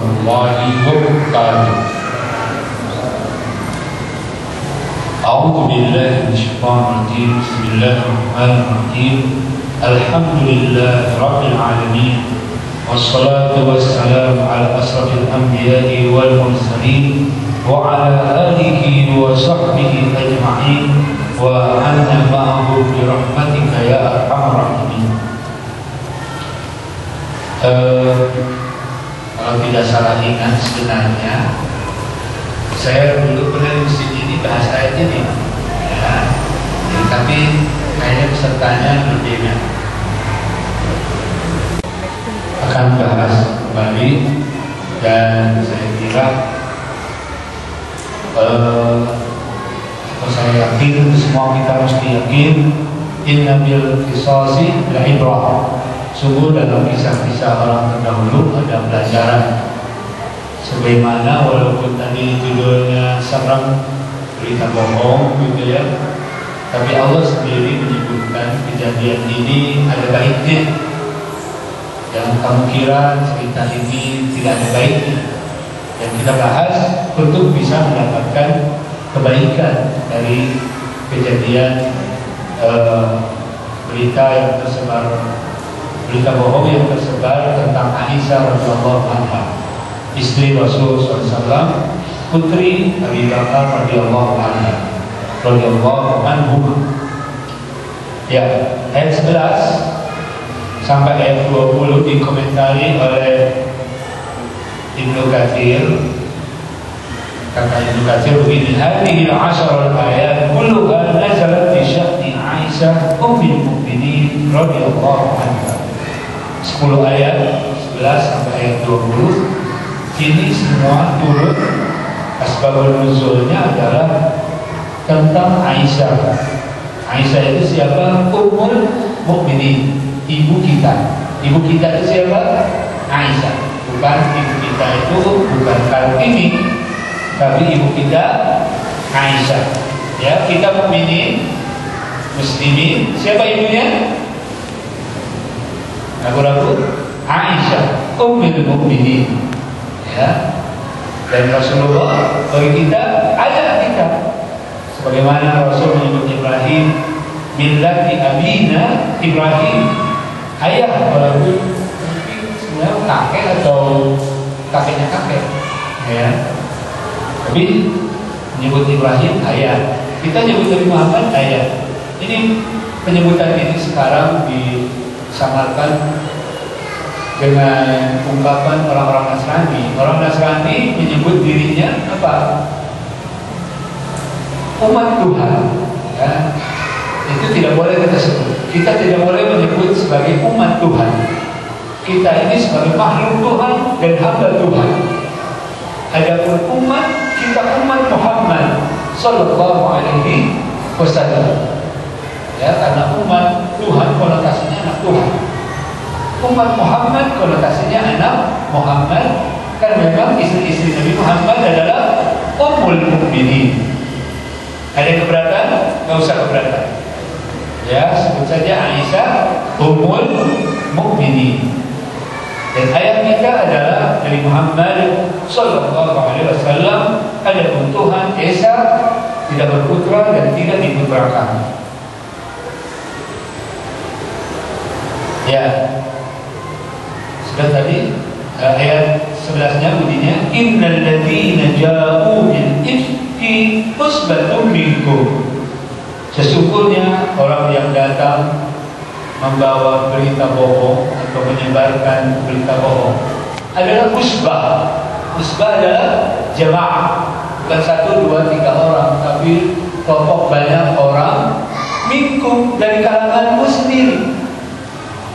warahmatullahi wabarakatuh. A'udzu billahi minasyaitonir rajim. Bismillahirrahmanirrahim. Alhamdulillahi rabbil alamin. Wassalatu wassalamu ala asrafil anbiya'i wal mursalin wa ala alihi wa sahbihi ajma'in wa anna ma'ahu bi rahmatika ya arhamar rahimin. Kalau tidak salah ingat sebenarnya saya dulu pernah di masjid ini bahas ayat ini ya. Tapi kayaknya pesertanya berbeda. Akan bahas kembali dan saya kira saya yakin, semua kita mesti yakin inna bil qisasi la ibrah. Sungguh dalam kisah-kisah orang terdahulu ada pelajaran. Sebagaimana walaupun tadi judulnya serem, berita bohong gitu ya, tapi Allah sendiri menyebutkan kejadian ini ada baiknya. Jangan kamu kira cerita ini tidak ada baiknya. Yang kita bahas untuk bisa mendapatkan kebaikan dari kejadian berita yang tersebar, berita bohong yang tersebar tentang Aisyah radhiyallahu anha, istri Rasul SAW, putri Abi Bakar radhiyallahu anhu. Ya, ayat 11 sampai ayat 20 dikomentari oleh Ibnu Katsir. Kata Ibnu Katsir begini, hadhihi al-'ashar al-ayat kulluha nazalat fi sya'ni Aisyah ummul mukminin radhiyallahu anha. 10 ayat 11 sampai ayat 20 ini semua turut asbabun nuzulnya adalah tentang Aisyah. Aisyah itu siapa? Ummul mukminin, ibu kita. Ibu kita itu siapa? Aisyah. Bukan ibu kita itu bukan Kartini, tapi ibu kita Aisyah. Ya, kita mukminin, muslimin. Siapa ibunya? Ragu-ragu? Aisyah, ummul mukminin. Ya. Dan Rasulullah bagi kita ayah kita. Sebagaimana Rasul menyebut Ibrahim, millati abina Ibrahim, ayah, walaupun sebenarnya kakek atau kakeknya kakek, ya. Tapi menyebut Ibrahim ayah, kita nyebut Nabi Muhammad ayah. Ini penyebutan ini sekarang disamarkan dengan ungkapan orang-orang Nasrani. Orang Nasrani menyebut dirinya apa? Umat Tuhan. Ya. Itu tidak boleh kita sebut. Kita tidak boleh menyebut sebagai umat Tuhan. Kita ini sebagai makhluk Tuhan dan hamba Tuhan. Adapun umat, kita umat Muhammad sallallahu alaihi wasallam. Ya, karena umat Tuhan konotasinya anak Tuhan. Umat Muhammad konotasinya anak Muhammad. Kan memang istri-istri Nabi Muhammad adalah ummul mukminin. Ada yang keberatan? Nggak usah keberatan. Ya, sebut saja Aisyah ummul mukminin. Dan ayat kita adalah dari Muhammad sallallahu alaihi wasallam. Adapun Tuhan Esa tidak berputra dan tidak diputrakan. Ya. Sudah tadi ayat 11-nya bunyinya innal ladzina ja'u bil ifki usbatun minkum. Sesungguhnya orang yang datang membawa berita bohong atau menyebarkan berita bohong adalah usbah. Usbah adalah jamaah, bukan 1, 2, 3 orang, tapi kelompok banyak orang, minkum, dari kalanganmu sendiri.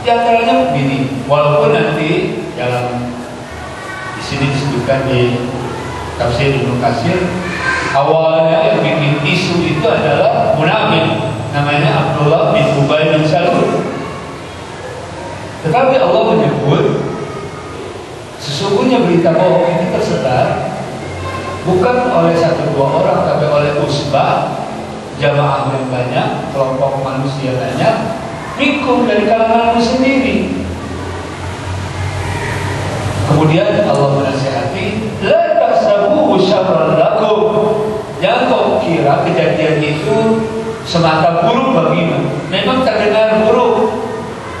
Di antaranya begini, walaupun nanti dalam di sini disebutkan di tafsir Ibnu Katsir, awalnya yang bikin isu itu adalah munafik, namanya Abdullah bin Ubay bin Salul. Tetapi Allah menyebut sesungguhnya berita bohong ini tersebar bukan oleh 1-2 orang, tapi oleh usbah, jamaah yang banyak, kelompok manusia banyak, minkum, dari kalanganmu sendiri. Kemudian Allah menasihati syarran lakum. Jangan kau kira kejadian itu semata buruk bagimu. Memang terdengar buruk,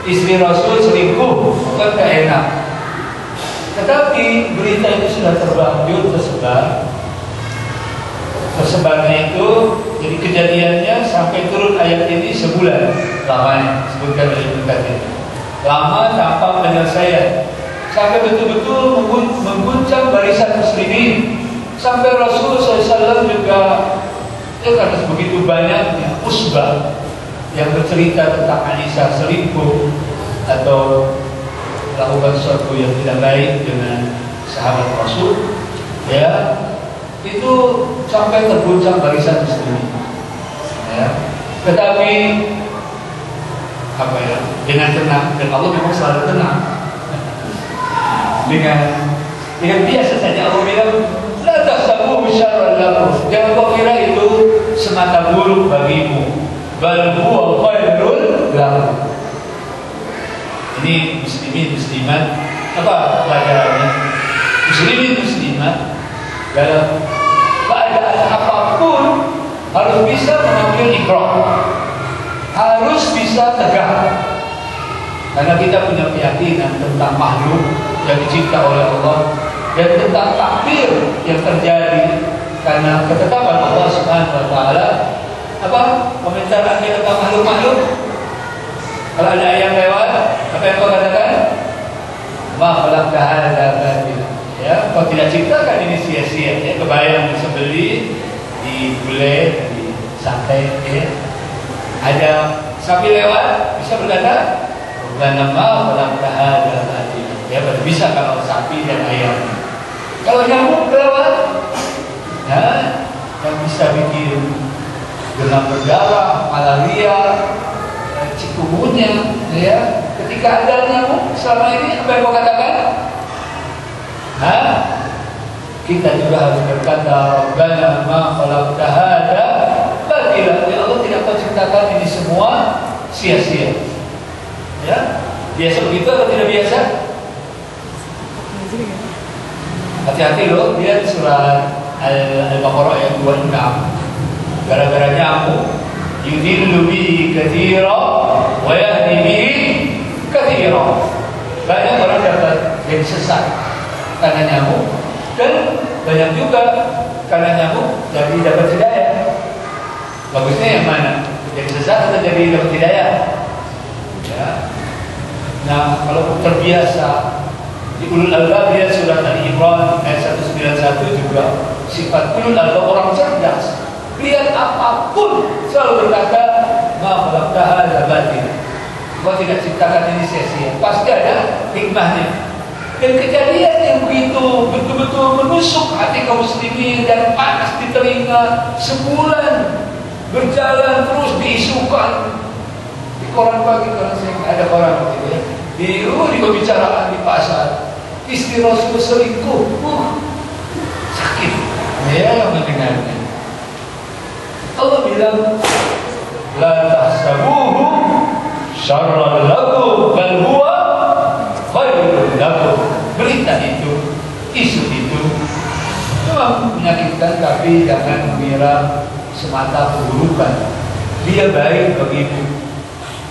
istri Rasul selingkuh, bukan tak enak. Tetapi berita itu sudah terlanjur tersebarnya itu. Jadi kejadiannya sampai turun ayat ini sebulan lamanya, sebutkan oleh Ibnu Katsir. Lama tanpa penyelesaian, sampai betul-betul mengguncang barisan muslimin. Sampai Rasul SAW juga karena begitu banyaknya usbah yang bercerita tentang Aisyah selingkuh atau melakukan sesuatu yang tidak baik dengan sahabat Rasul, ya, itu sampai terguncang barisan muslimin. Ya. Tetapi apa ya? Dengan tenang, dan Allah memang selalu tenang. dengan biasa saja Allah bilang, la tahsabuhu syarran lakum. Jangan kau kira itu semata buruk bagimu. Bal huwa khairul lakum. Ini muslimin muslimat, apa pelajarannya? Muslimin muslimat dalam keadaan apapun harus bisa mengambil ikrah, harus bisa tegak. Karena kita punya keyakinan tentang makhluk yang dicipta oleh Allah dan tentang takdir yang terjadi karena ketetapan Allah Subhanahu wa taala. Apa komentar Anda tentang makhluk-makhluk? Kalau ada ayam lewat, apa yang kau katakan? Ma khalaqta hadza batila. Ya, kau tidak ciptakan ini sia-sia. Ya, kebayang disembelih, digulai, disantai, ya. Ada sapi lewat, bisa berkata, "Karena ma khalaqta hadza batila." Ya, bisa kalau sapi dan ayam. Kalau nyamuk lewat, ya, yang bisa bikin demam berdarah, malaria, cikungunya, ya. Ketika ada nyamuk selama ini, apa yang kau katakan? Kita juga harus berkata, Rabbana ma khalaqta hadza batila. Ya Allah, tidak kau ciptakan ini semua sia-sia. Ya, biasa begitu atau tidak biasa? Hati-hati loh, lihat surat Al-Baqarah ayat 26. Gara-gara nyamuk, yudillu bihi katsira wa yahdi bihi katsira. Banyak orang dapat jadi sesat karena nyamuk, dan banyak juga karena nyamuk jadi dapat hidayah. Bagusnya yang mana? Jadi sesat atau jadi dapat hidayah? Ya. Nah, kalau terbiasa di ulul albab, dia surat Al-Imran ayat 191 juga sifat ulul albab orang cerdas. Lihat apapun selalu berkata, ma khalaqta hadza batila. Kau tidak ciptakan ini sia-sia. Pasti ada hikmahnya. Dan kejadian yang begitu betul-betul menusuk hati kaum muslimin dan panas di telinga sebulan berjalan terus diisukan di koran pagi, karena saya ada koran waktu itu ya, di pembicaraan di pasar, istri Rasul selingkuh, sakit ya yang mendengarnya. Allah bilang, la tahsabuhu syarran lakum bal huwa khairul lakum. Berita itu, isu itu memang menyakitkan, tapi jangan mengira semata keburukan. Dia baik bagimu,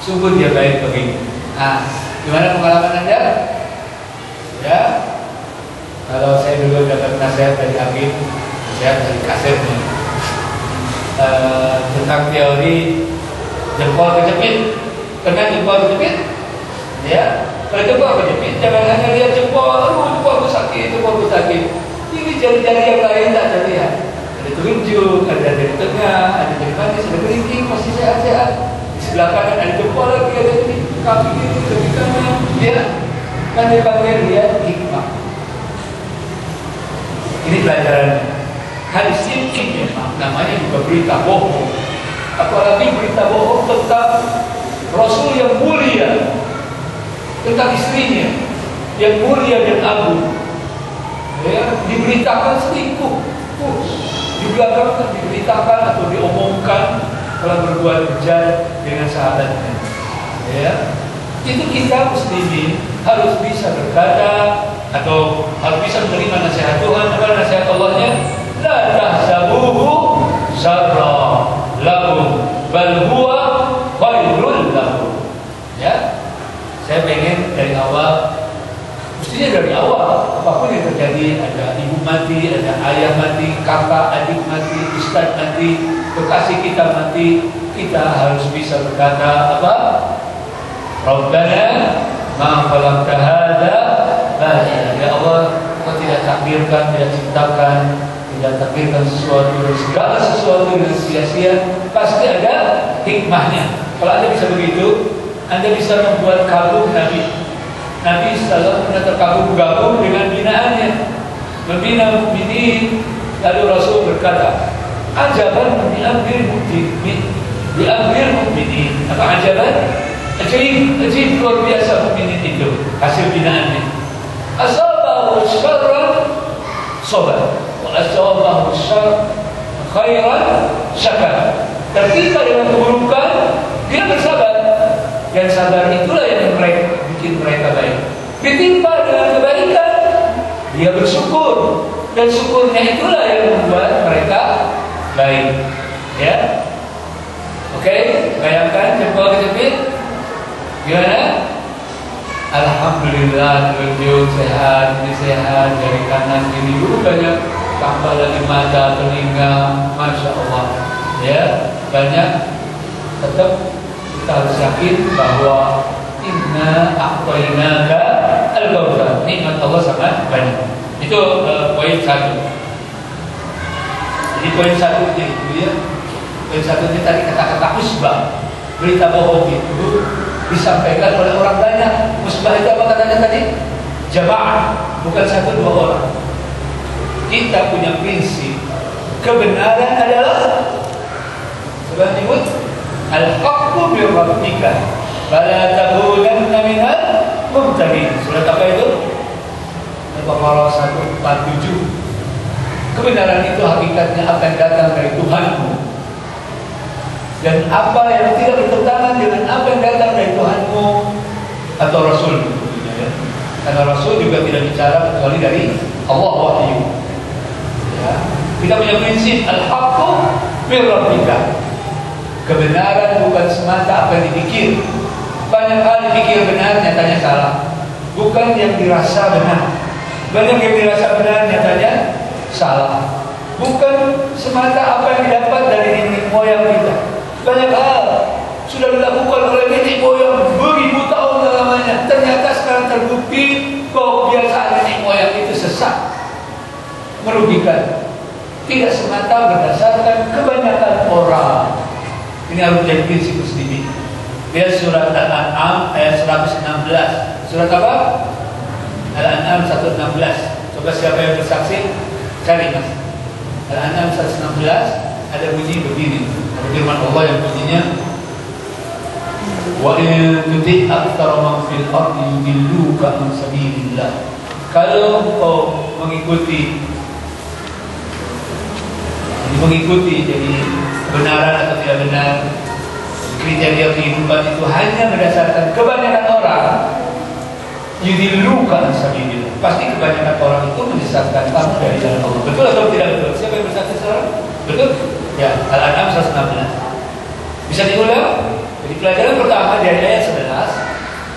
sungguh dia baik bagimu. Nah, gimana pengalaman Anda? Ya, kalau saya dulu dapat nasihat dari Habib, nasihat dari kasetnya, tentang teori jempol kejepit. Kena jempol kejepit, ya. Kalau jempol kejepit, jangan hanya lihat jempol, jempolku sakit, jempolku sakit. Ini jari-jari yang lain tak terlihat. Ada telunjuk, ada jari tengah, ada jari manis, ada kelingking, masih sehat-sehat. Di sebelah kanan ada jempol lagi, ada ini, kaki kiri, kaki kanan, ya. Kan dipanggil dia hikmah. Ini pelajarannya. Hadis ini memang namanya juga berita bohong. Apalagi berita bohong tentang Rasul yang mulia, tentang istrinya yang mulia dan agung, ya, diberitakan selingkuh, di belakang diberitakan atau diomongkan telah berbuat bejat dengan sahabatnya, ya. Itu kita muslimin harus bisa berkata atau harus bisa menerima nasihat Tuhan, apa nasihat Allahnya, la tahsabuhu syarra lakum bal huwa khairul lakum. Ya, saya pengen dari awal, mestinya dari awal apapun yang terjadi, ada ibu mati, ada ayah mati, kakak adik mati, ustaz mati, kekasih kita mati, kita harus bisa berkata apa? Rabbana ma khalaqta hadza batila. Ya Allah, Kau tidak takdirkan, tidak ciptakan, tidak takdirkan sesuatu, segala sesuatu yang sia-sia pasti ada hikmahnya. Kalau Anda bisa begitu, Anda bisa membuat kagum Nabi. Nabi SAW pernah terkagum-kagum dengan binaannya, membina mukminin. Lalu Rasul berkata, ajaban diambil mukminin. Apa ajaban? Ajib luar biasa mukminin itu hasil binaannya. Asabahu syarran sabar, wa asabahu khairan syakar. Tertimpa dengan keburukan, dia bersabar. Dan sabar itulah yang bikin mereka baik. Ditimpa dengan kebaikan, dia bersyukur. Dan syukurnya itulah yang membuat mereka baik. Ya, oke, bayangkan jempol kejepit. Gimana? Alhamdulillah, tujuh sehat, ini sehat, dari kanan kiri dulu banyak, tambah lagi mata, telinga, masya Allah. Ya, banyak. Tetap kita harus yakin bahwa inna a'tainaka al-kautsar, nikmat Allah sangat banyak. Itu poin satu. Jadi poin satu itu ya. Poin satu ini tadi kata-kata musbah, berita bohong itu disampaikan oleh orang banyak. Musbah itu apa katanya tadi? Jamaah, bukan satu dua orang. Kita punya prinsip kebenaran adalah sebenarnya disebut al-haqqu bi rabbika fala takunanna minal mumtarin. Surat apa itu? Al-Baqarah 147. Kebenaran itu hakikatnya akan datang dari Tuhanmu, dan apa yang tidak bertentangan dengan apa yang datang dari Tuhanmu atau Rasul, ya. Karena Rasul juga tidak bicara kecuali dari Allah wahyu. Ya. Kita punya prinsip al-haqqu bi rabbika. Kebenaran bukan semata apa yang dipikir. Banyak hal dipikir benar, nyatanya salah. Bukan yang dirasa benar. Banyak yang dirasa benar, nyatanya salah. Bukan semata apa yang didapat dari nenek moyang kita. Banyak hal sudah dilakukan oleh nenek moyang beribu tahun lamanya. Ternyata sekarang terbukti bahwa kebiasaan nenek moyang itu sesat, merugikan. Tidak semata berdasarkan kebanyakan orang. Ini harus menjadi prinsip muslimin. Lihat surat Al-An'am ayat 116. Surat apa? Al-An'am 116. Coba siapa yang bersaksi? Cari mas. Al-An'am 116 ada bunyi begini. Ada firman Allah yang bunyinya, wa in tuti' aktsara man fil ardi yudilluka an sabilillah. Kalau kau mengikuti jadi kebenaran atau tidak benar, kriteria kehidupan itu hanya berdasarkan kebanyakan orang, yudilluka an sabilillah. Pasti kebanyakan orang itu menyesatkan kamu dari jalan Allah. Betul atau tidak betul? Siapa yang bersaksi sekarang? Betul? Ya, Al-An'am 116. Bisa diulang? Jadi pelajaran pertama dari ayat 11,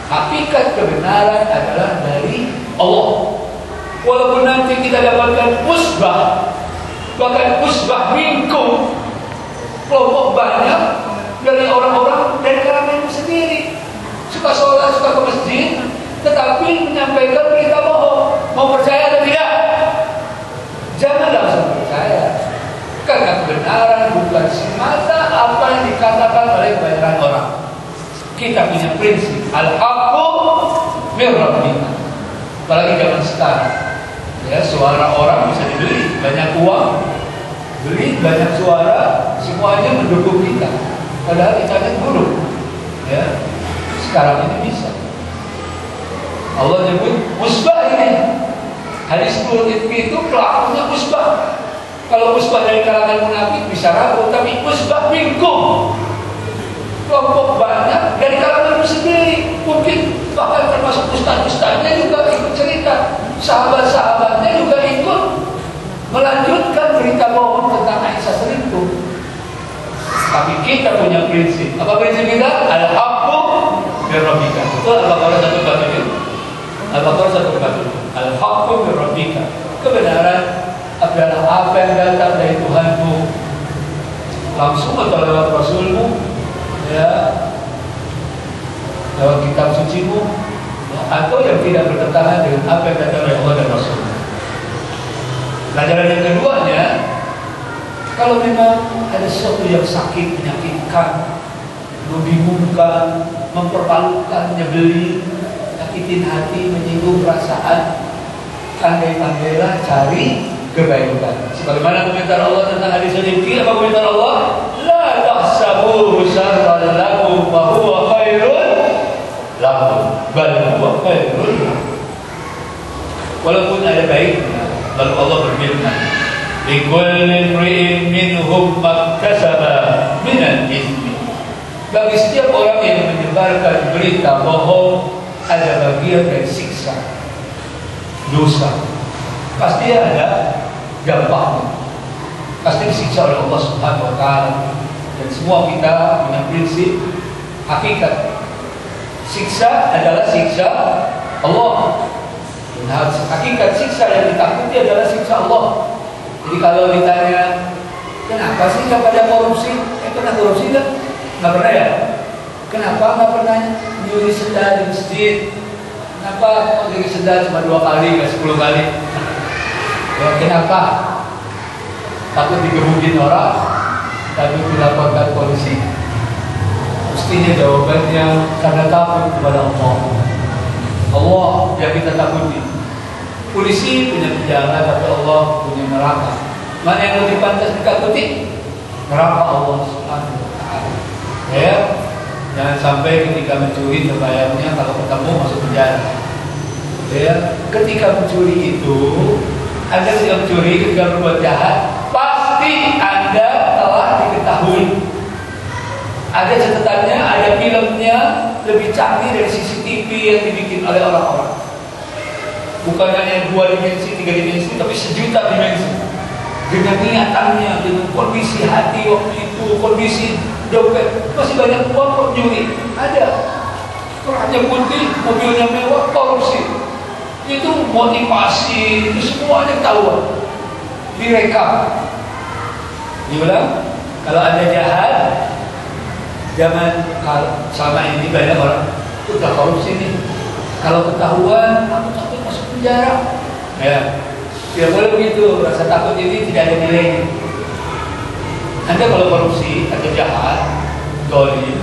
hakikat kebenaran adalah dari Allah. Walaupun nanti kita dapatkan musbah, bahkan musbah minkum, kelompok banyak dari orang-orang dari kalangan sendiri, suka sholat, suka ke masjid, tetapi menyampaikan berita bohong. Mau percaya atau tidak? Jangan langsung percaya, karena kebenaran bukan semata apa yang dikatakan oleh kebanyakan orang. Kita punya prinsip al-haqqu min rabbika. Apalagi zaman sekarang, ya, suara orang bisa dibeli, banyak uang, beli banyak suara, semuanya mendukung kita. Padahal kita buruk, ya. Sekarang ini bisa. Allah nyebut musbah ini. Hadis qudsi itu pelakunya musbah. Kalau musbah dari kalangan munafik bisa ragu, tapi musbah minkum, kelompok banyak dari kalangan sendiri. Mungkin bahkan termasuk ustaz-ustaznya juga ikut cerita, sahabat-sahabatnya juga ikut melanjutkan berita kita punya prinsip. Apa prinsip kita? Al-haqqu min rabbika. Itu Al-Baqarah 147. Al-Baqarah 147. Al-haqqu min rabbika. Kebenaran adalah apa yang datang dari Tuhanmu, langsung atau lewat Rasulmu, ya, lewat kitab sucimu, ya, atau yang tidak bertentangan dengan apa yang datang dari Allah dan Rasul. Pelajaran yang keduanya, kalau memang ada sesuatu yang sakit, menyakitkan, membingungkan, mempermalukan, nyebelin, nyakitin hati, menyinggung perasaan, pandai-pandailah cari kebaikan. Sebagaimana komentar Allah tentang hadis ini, apa komentar Allah? La tahsabuhu syarran lakum wa huwa khairun lakum, bal huwa khairun lakum. Walaupun ada baiknya, lalu Allah berfirman, likulli imri'in minhum maktasaba minal itsmi. Bagi setiap orang yang menyebarkan berita bohong ada bagian dari siksa, dosa. Pasti ada dampaknya, pasti disiksa oleh Allah Subhanahu wa Ta'ala. Dan semua kita punya prinsip hakikat, siksa adalah siksa Allah. Nah, hakikat siksa yang ditakuti adalah siksa Allah. Jadi kalau ditanya, kenapa sih nggak pada korupsi? Pernah korupsi nggak? Nggak pernah ya? Kenapa nggak pernah nyuri sendal di masjid? Kenapa nyuri sendal cuma 2 kali, nggak 10 kali? Ya, kenapa? Takut digebukin orang, takut dilaporkan polisi. Mestinya jawabannya karena takut kepada Allah. Allah yang kita takuti. Polisi punya penjara, tapi Allah punya neraka. Mana yang lebih pantas ditakuti? Neraka Allah Subhanahu wa Ta'ala. Ya, jangan sampai ketika mencuri terbayangnya kalau ketemu masuk penjara. Ya, ketika mencuri itu, Anda sedang mencuri, ketika berbuat jahat, pasti Anda telah diketahui. Ada catatannya, ada filmnya lebih canggih dari CCTV yang dibikin oleh orang-orang. Bukan hanya 2 dimensi, 3 dimensi, tapi 1.000.000 dimensi. Dengan niatannya, dengan kondisi hati waktu itu, kondisi dompet, masih banyak uang kok nyuri. Ada. Kerahnya putih, mobilnya mewah, korupsi. Itu motivasi, itu semuanya ketahuan, direkam. Diulang, kalau Anda jahat, jangan, selama ini banyak orang udah korupsi nih. Kalau ketahuan, aku takut masuk penjara. Ya, tidak boleh begitu. Rasa takut ini tidak ada nilainya. Anda kalau korupsi atau jahat, dolim,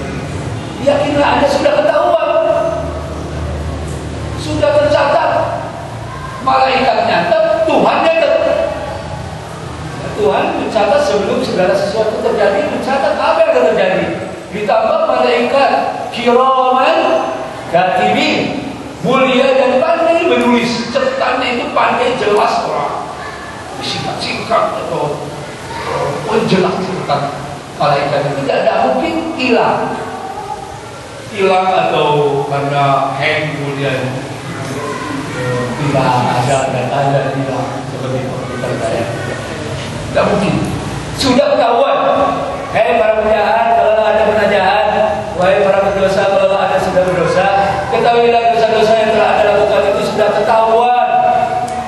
yakinlah Anda sudah ketahuan, sudah tercatat. Malaikat nyatet, Tuhan nyatet. Tuhan mencatat sebelum segala sesuatu terjadi, mencatat apa yang akan terjadi. Ditambah malaikat kiraman katibin, mulia dan pandai menulis. Catatannya itu pandai, jelas orang, singkat-singkat atau jelas catatan malaikat itu tidak mungkin hilang atau karena hang kemudian hilang, ada hilang seperti komputer saya. Tidak mungkin. Sudah ketahuan. Hei para penjahat, kalau ada pernah jahat, wahai para pendosa, kalau ada sudah berdosa, ketahuilah dosa-dosa yang telah Anda lakukan itu sudah ketahuan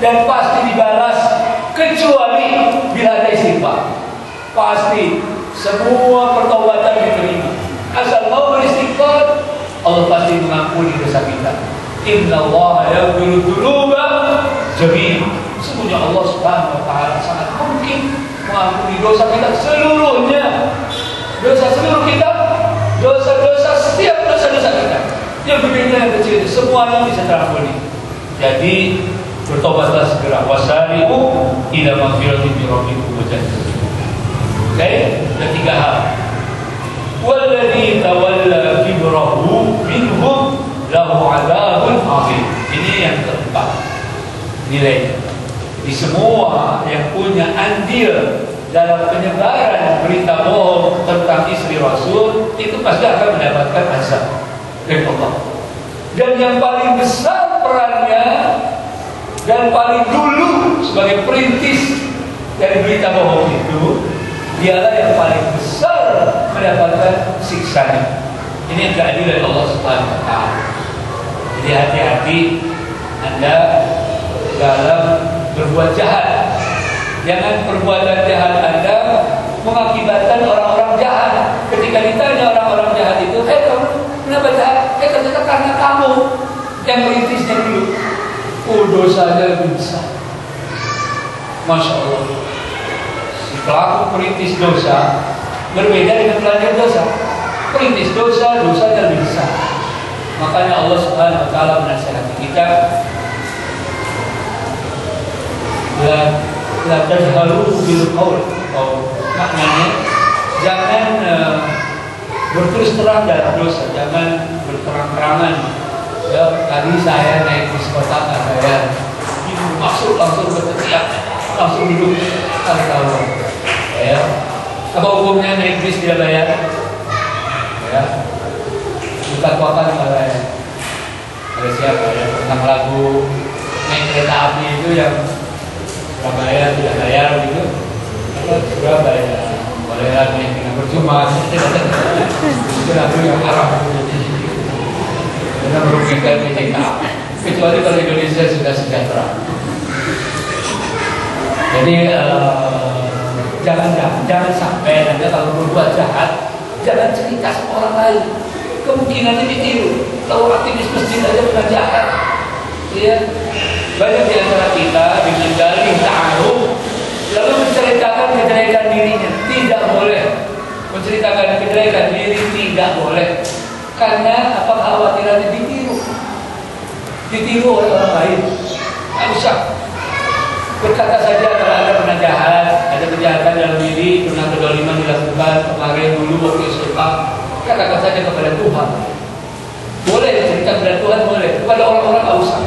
dan pasti dibalas, kecuali bila ada istighfar. Pasti semua pertobatan diterima. Asal mau beristighfar, Allah pasti mengampuni dosa kita. Innallaha yaghfiru dzunuba jami'an. Sesungguhnya Allah Subhanahu wa Ta'ala sangat mungkin mengampuni dosa kita seluruhnya. Dosa seluruh kita, dosa-dosa, setiap dosa-dosa kita, yang berbeda yang kecil, semuanya bisa terampuni. Jadi bertobatlah segera. Wasari'u ila maghfiratin min rabbikum wa jannatin. Oke, ada 3 hal. Walladzi tawalla kibrahu minhum lahu 'adzabun 'adzim. Ini yang keempat nilai. Di semua yang punya andil dalam penyebaran berita bohong tentang istri Rasul, itu pasti akan mendapatkan azab dari Allah. Dan yang paling besar perannya dan paling dulu sebagai perintis dari berita bohong itu, dialah yang paling besar mendapatkan siksanya. Ini keadilan Allah Subhanahu wa taala. Jadi hati-hati Anda dalam berbuat jahat. Jangan perbuatan jahat Anda mengakibatkan orang-orang jahat. Ketika ditanya orang-orang jahat itu, kamu kenapa jahat? Ternyata karena kamu yang merintisnya dulu. Dosanya lebih besar. Masya Allah. Si pelaku perintis dosa berbeda dengan pelajar dosa. Perintis dosa, dosanya lebih besar. Makanya Allah Subhanahu wa taala menasihati kita, la tajharu bil qaul. Maknanya jangan berterus terang dalam dosa, jangan berterang-terangan. Ya, tadi saya naik bis kota saya masuk langsung berteriak, langsung duduk tahu. Ya, apa hukumnya naik bis tidak bayar? Ya, buka kota tidak bayar. Ada siapa ya tentang lagu naik kereta api itu yang Surabaya tidak bayar gitu? Apa Surabaya boleh lagu yang tidak percuma? Itu lagu yang haram. Karena merugikan PJK. Kecuali kalau Indonesia sudah sejahtera. Jadi jangan sampai Anda kalau berbuat jahat, jangan cerita sama orang lain. Kemungkinannya ditiru. Kalau aktivis masjid aja pernah jahat, ya. Banyak di antara kita dengan dalih ta'aruf lalu menceritakan kejelekan dirinya. Tidak boleh menceritakan kejelekan diri, tidak boleh. Karena apa kekhawatirannya ditiru oleh orang lain. Tidak usah. Berkata saja kalau Anda pernah jahat, ada kejahatan dalam diri, pernah kedoliman dilakukan kemarin dulu waktu SMA, katakan saja kepada Tuhan. Boleh cerita kepada Tuhan, boleh. Kepada orang-orang tidak usah.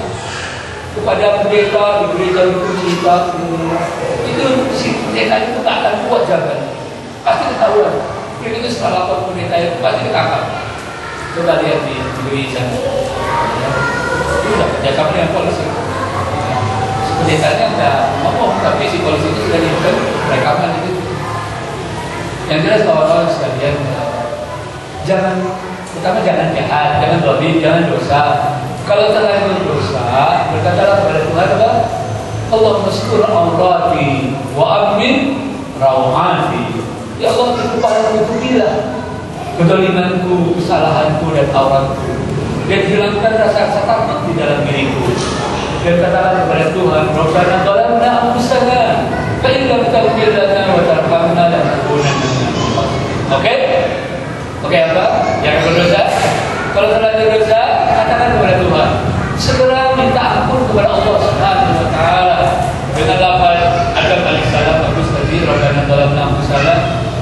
Kepada pendeta di gereja itu cerita, itu si pendeta itu tak akan kuat jawabannya. Pasti ketahuan. Begitu setelah lapor pendeta itu pasti ditangkap. Coba lihat di gereja. Itu sudah kerjasama dengan polisi. Pendetanya sudah ngomong, tapi si polisi itu sudah dibuat rekaman itu. Yang jelas kawan-kawan sekalian, pertama jangan jahat, jangan dolim, jangan dosa. Kalau terlanjur dosa, berkatalah kepada Tuhan apa? Allahumma stur aurati wa amin rawati. Ya Allah, tutupilah tutupilah kedolimanku, kesalahanku dan auratku, dan hilangkan rasa takut di dalam diriku. Dan katakan kepada Tuhan, Rabbana zalamna anfusana fa in lam taghfir lana wa tarhamna lanakunanna minal khasirin. Oke apa? Jangan berdosa. Kalau terlanjur dosa, katakan kepada Tuhan. Segera minta ampun kepada Allah Subhanahu wa taala dengan lafaz Adam alaihissalam bagus tadi, Rabbana zalamna anfusana,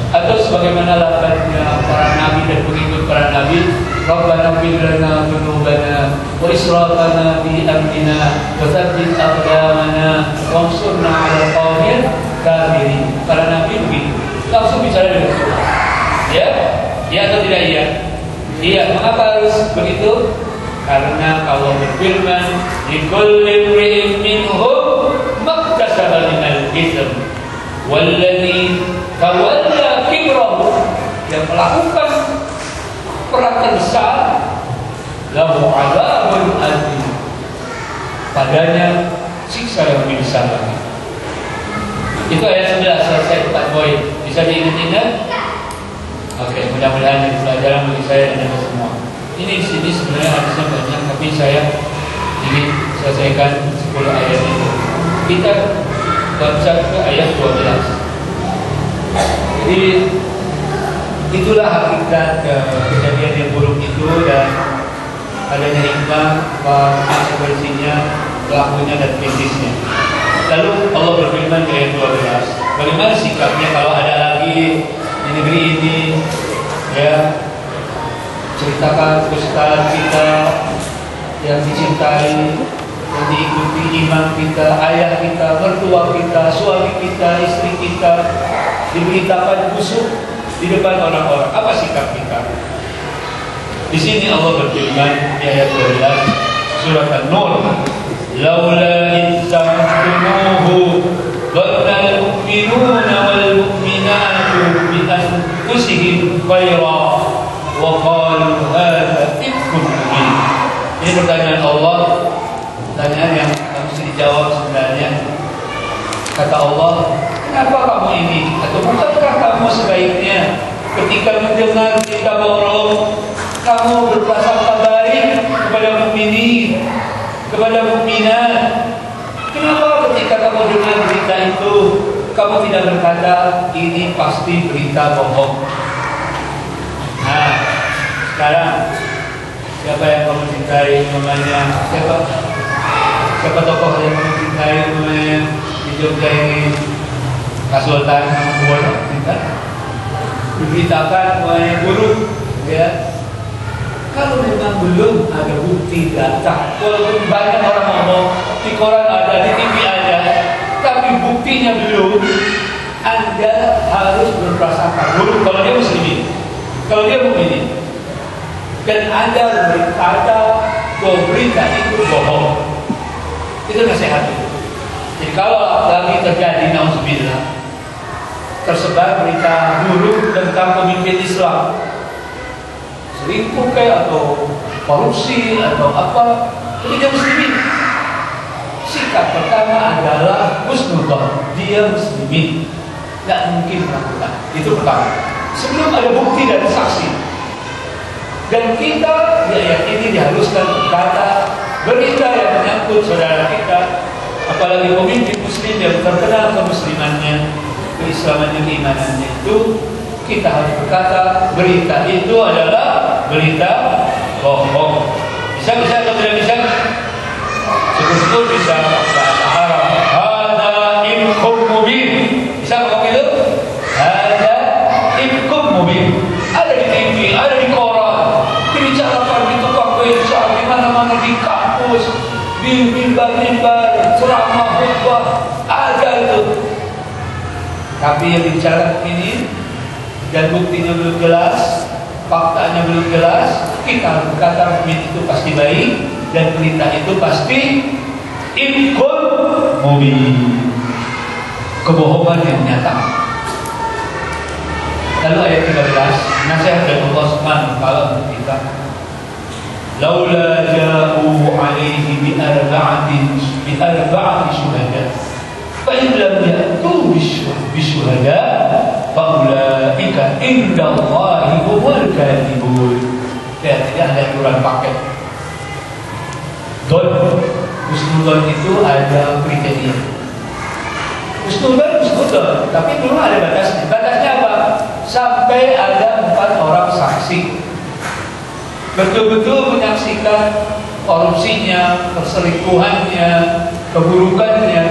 atau sebagaimana lafaznya para nabi dan pengikut para nabi, Rabbana ighfir lana dzunubana wa israfana fi amrina wa tsabbit aqdamana wansurna 'alal qawmil kafirin. Para nabi begitu, langsung bicara dengan Tuhan. Ya? Ya atau tidak iya? Iya. Mengapa harus begitu? Karena Allah berfirman, likulli imri'in minhum maktasaba minal itsm walladzi tawalla kibrahu, yang melakukan perang terbesar, lahu 'adzabun adzim, padanya siksa yang lebih besar lagi. Itu ayat 11 selesai 4 poin. Bisa diingat-ingat? Oke, mudah-mudahan ini pelajaran bagi saya dan Anda semua. Ini di sini sebenarnya hadisnya banyak, tapi saya ingin selesaikan 10 ayat itu. Kita baca ke ayat 12. Jadi itulah hakikat kejadian yang buruk itu, dan adanya hikmah konsekuensinya, pelakunya dan kritisnya. Lalu Allah berfirman di ayat 12, bagaimana sikapnya kalau ada lagi di negeri ini, ya, ceritakan kesalahan kita yang dicintai, yang diikuti imam kita, ayah kita, mertua kita, suami kita, istri kita, diberitakan busuk di depan orang-orang. Apa sikap kita? Di sini Allah berfirman di ayat 12 surat An-Nur, laula idza'tumuhu dhanna al-mu'minuna wal mu'minatu bi anfusihim pertanyaan Allah, pertanyaan yang harus dijawab sebenarnya. Kata Allah, kenapa kamu ini? Atau bukankah kamu sebaiknya ketika mendengar berita bohong, kamu berprasangka baik kepada mukminin, kepada mukminat? Kenapa ketika kamu dengar berita itu, kamu tidak berkata, ini pasti berita bohong? Nah, sekarang siapa yang kamu cintai? Namanya siapa tokoh yang kamu cintai? Namanya di Jogja ini Kak Sultan Hamengkubuwono, diberitakan namanya guru, ya. Kalau memang belum ada bukti data, walaupun banyak orang ngomong di koran ada, di TV ada, tapi buktinya belum, Anda harus berprasangka dulu kalau dia muslimin, kalau dia mukminin, dan Anda berkata bahwa berita itu bohong. Itu nasihat itu. Jadi kalau lagi terjadi nauzubillah, tersebar berita buruk tentang pemimpin Islam, selingkuh kayak atau korupsi atau apa, tidak muslimin. Sikap pertama adalah husnudzon, dia muslimin, tidak mungkin melakukan. Itu pertama. Sebelum ada bukti dan saksi. Dan kita di ayat ini diharuskan berkata berita yang menyangkut saudara kita, apalagi pemimpin muslim yang terkenal kemuslimannya, keislamannya, keimanannya, itu kita harus berkata berita itu adalah berita bohong. Bisa atau tidak bisa? Syukur bisa bahasa Arab. Hada ifkum mubin. Bisa ngomong itu? Hada ifkum mubin. Ada di TV, ada di koran, dibicarakan di tukang beca, di mana-mana, di kampus, di mimbar-mimbar, ceramah, khutbah, ada itu. Tapi yang bicara ini dan buktinya belum jelas, faktanya belum jelas, kita harus berkata itu pasti baik dan berita itu pasti ifkun mubin, kebohongan yang nyata. Lalu ayat 13, nasihat dari Allah Subhanahu wa taala untuk kita. Laula ja'u 'alaihi bi arba'ati syuhada. Fa in lam ya'tu bi syuhada faulaika indallahi humul kadhibun. Ya, tidak ada aturan paket. Husnudzon itu ada kriteria. Husnudzon, tapi belum ada batasnya. Batasnya apa? Sampai ada 4 orang saksi, betul-betul menyaksikan korupsinya, perselingkuhannya, keburukannya,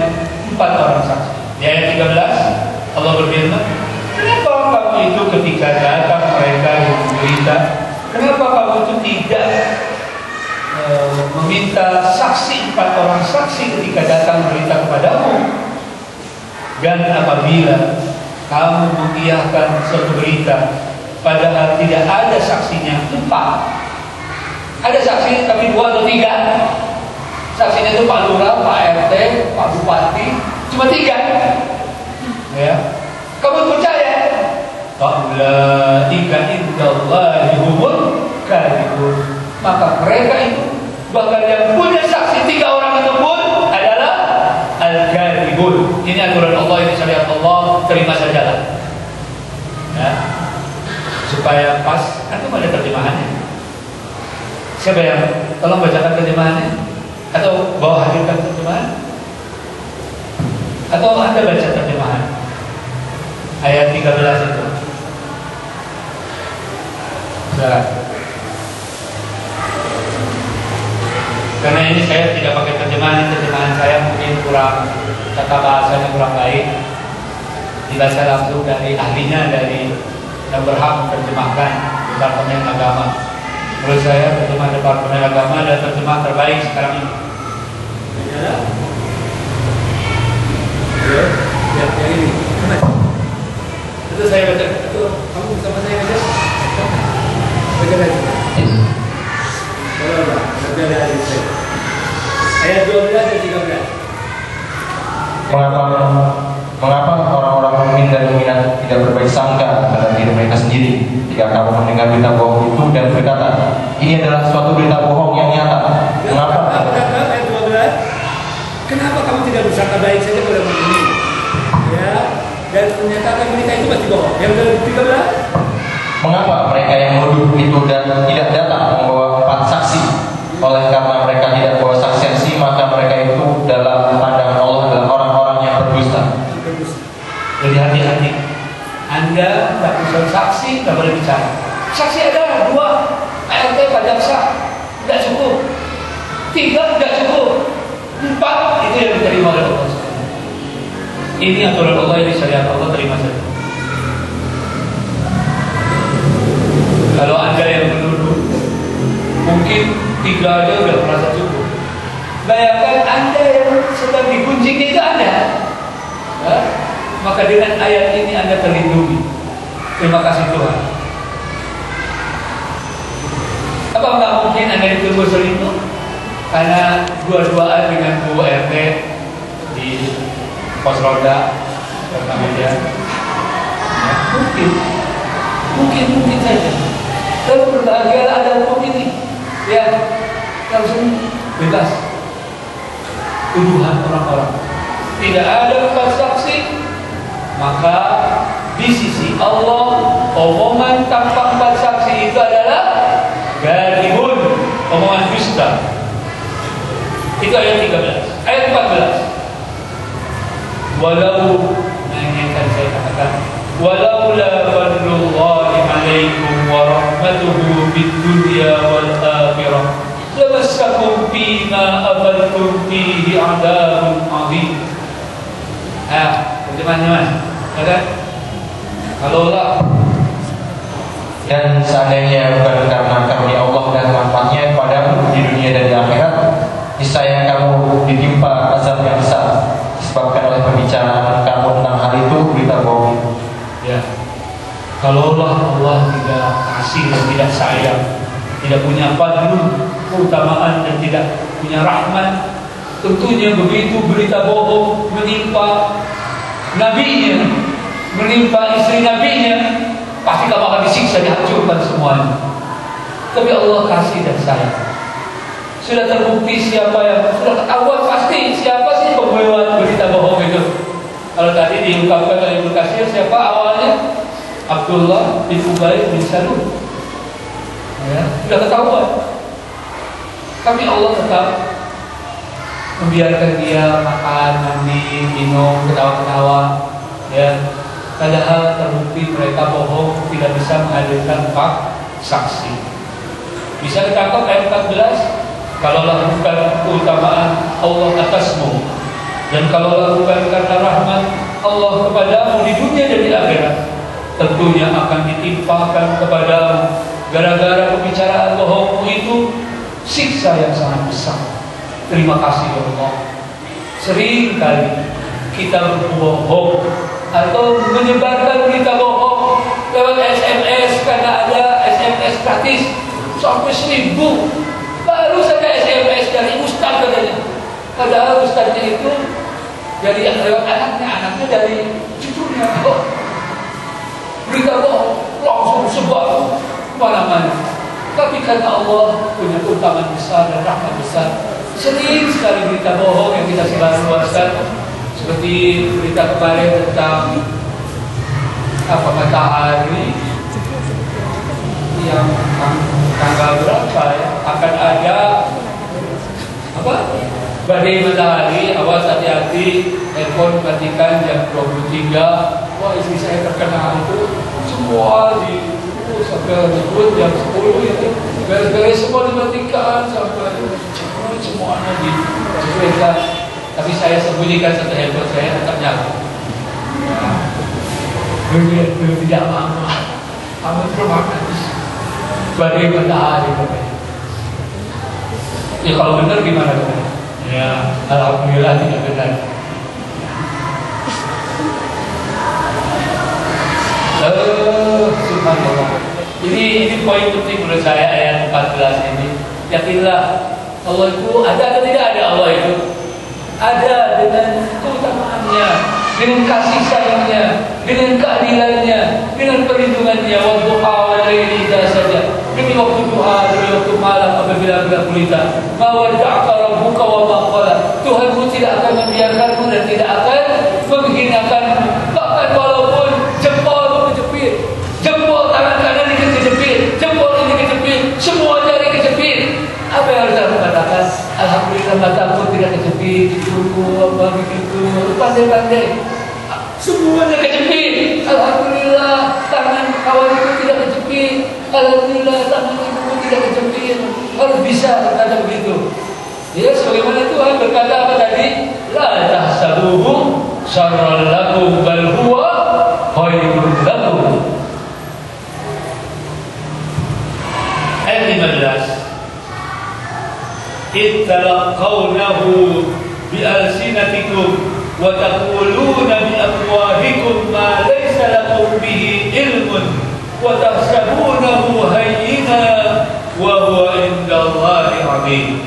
4 orang saksi. Di ayat 13 Allah berfirman, kenapa kamu itu ketika datang mereka yang berita, kenapa kamu itu tidak meminta saksi, 4 orang saksi ketika datang berita kepadamu? Dan apabila kamu mengiyakan suatu berita padahal tidak ada saksinya, 4. Ada saksi tapi 2 atau 3. Saksinya itu Pak Lurah, Pak RT, Pak Bupati, cuma 3. Ya, kamu percaya? Faulaika indallahi humul kadhibun. Maka mereka itu bahkan yang punya saksi 3 orang itu pun adalah al-kadhibun. Ini aturan Allah, ini syariat Allah, terima sajalah. Ya, supaya pas. Antum ada terjemahannya? Siapa yang tolong bacakan terjemahannya? Atau bawa hadirkan terjemahan? Atau Anda baca terjemahan ayat 13 itu? Nah, karena ini saya tidak pakai terjemahan saya mungkin kurang, tata bahasanya kurang baik, dibaca langsung dari ahlinya, dari yang berhak menerjemahkan, Departemen Agama. Menurut saya terjemah Departemen Agama adalah terjemah terbaik sekarang ini. Ya, yang ini. Itu saya baca. Itu kamu sama saya baca. Baca lagi. Kalau baca dari saya. Ayat 12 dan 13. Mengapa orang-orang mukmin dan mukminat tidak berbaik sangka terhadap diri mereka sendiri jika kamu mendengar berita bohong itu dan berkata, ini adalah suatu berita bohong yang nyata? Mengapa? Ayat 12. Kenapa kamu tidak bersangka baik saja kepada mukmin? Ya, dan menyatakan berita itu pasti bohong. Yang ke-13. Mengapa mereka yang menuduh itu dan tidak datang membawa 4 saksi? Oleh karena mereka tidak bawa saksi, maka mereka itu dalam pandangan Allah adalah orang-orang yang berdusta. Jadi hati-hati. Anda tidak usah saksi, tidak boleh bicara. Saksi ada 2, ART pajak sah, tidak cukup. 3 tidak cukup. 4 itu yang diterima oleh Allah. Ini aturan Allah, ini syariat Allah, terima saja. Kalau Anda yang menuduh, mungkin 3 aja sudah merasa cukup. Bayangkan Anda yang sedang digunjing itu Anda. Ya? Maka dengan ayat ini Anda terlindungi. Terima kasih Tuhan. Apa nggak mungkin Anda dituduh selingkuh? Karena dua-duaan dengan Bu RT di pos roda media. Ya, mungkin saja. Tapi berbahagialah ada hukum ini. Ya, langsung bebas tuduhan orang-orang. Tidak ada 4 saksi, maka di sisi Allah omongan tanpa 4 saksi itu adalah gadibun, omongan dusta. Itu ayat 13. Ayat 14. Walau, yang tadi saya katakan, walaula fadlullahi alaikum wa rahmatuhu fid dunya wal akhirah lamassakum fima afadtum fihi adzabun adzim. Teman-teman, kan? Kalaulah Dan seandainya bukan karena karunia Allah dan manfaatnya padamu di dunia dan di akhirat, niscaya kamu ditimpa azab yang besar disebabkan oleh pembicaraan kamu tentang hal itu, berita bohong. Ya, kalaulah Allah tidak kasih dan tidak sayang, tidak punya fadlu, keutamaan dan tidak punya rahmat, tentunya begitu berita bohong menimpa nabinya, menimpa istri nabinya, pasti kamu akan disiksa, dihancurkan semuanya. Tapi Allah kasih dan sayang. Sudah terbukti siapa yang sudah ketahuan pasti siapa sih pembuat berita bohong itu. Kalau tadi diungkapkan oleh Ibnu Katsir, siapa awalnya? Abdullah bin Ubay bin Salul. Ya, sudah ketahuan. Tapi Allah tetap membiarkan dia makan, mandi, minum, ketawa-ketawa. Ya, padahal terbukti mereka bohong, tidak bisa menghadirkan 4 saksi. Bisa ditangkap ayat 14. Kalaulah bukan keutamaan Allah atasmu, dan kalaulah bukan karena rahmat Allah kepadamu di dunia dan di akhirat, tentunya akan ditimpakan kepadamu gara-gara pembicaraan bohongmu itu siksa yang sangat besar. Terima kasih ya Allah. Sering kali kita berbohong atau menyebarkan berita bohong lewat SMS, karena ada SMS gratis sampai 1000. Baru saja SMS dari ustaz katanya. Padahal ustaznya itu dari lewat anaknya dari cucunya. Berita bohong langsung sebar kemana-mana. Tapi karena Allah punya keutamaan besar dan rahmat besar, sering sekali berita bohong yang kita sebarluaskan. Seperti berita kemarin tentang matahari yang tanggal berapa ya akan ada badai matahari. Awas, hati-hati, handphone matikan jam 23. Wah, istri saya terkena itu, semua sampai disebut jam 10 itu beres-beres semua dimatikan sampai semuanya disesuaikan. Tapi saya sembunyikan satu handphone saya tetap nyala. Belum tidak lama amat dramatis badai matahari katanya. Ya kalau benar gimana katanya? Ya alhamdulillah tidak benar. Subhanallah. Ini poin penting menurut saya ayat 14 ini. Yakinlah Allah itu ada atau tidak ada. Allah itu ada dengan keutamaannya, dengan kasih sayangnya, dengan keadilannya, dengan perlindungannya. Wadduha wal laili idza saja, demi waktu duha, demi waktu malam apabila engkau gulita. Ma wadda'aka rabbuka wa ma qala. Tuhanmu tidak akan membiarkanmu dan tidak akan menghinakanmu. Bahkan walaupun jempol kejepit, jempol tangan kanan dikejepit, jempol ini kejepit, semua jari kejepit, apa yang harus aku katakan? Alhamdulillah mataku tidak kejepit, hidungku apa begitu, pandai-pandai. Semuanya kejepit. Alhamdulillah tangan kawan itu tidak kejepit. Alhamdulillah tangan ibuku tidak kejepit. Harus bisa berkata begitu. Ya, sebagaimana Tuhan berkata apa tadi? La tahsabuhu syarran lakum bal huwa khairun lakum. Ayat 15. Ittalaqawnahu bi alsinatikum wa taquluna bi afwahikum ma laysa lakum bihi ilmun wa tahsabunahu hayyina wa huwa indallahi 'azim.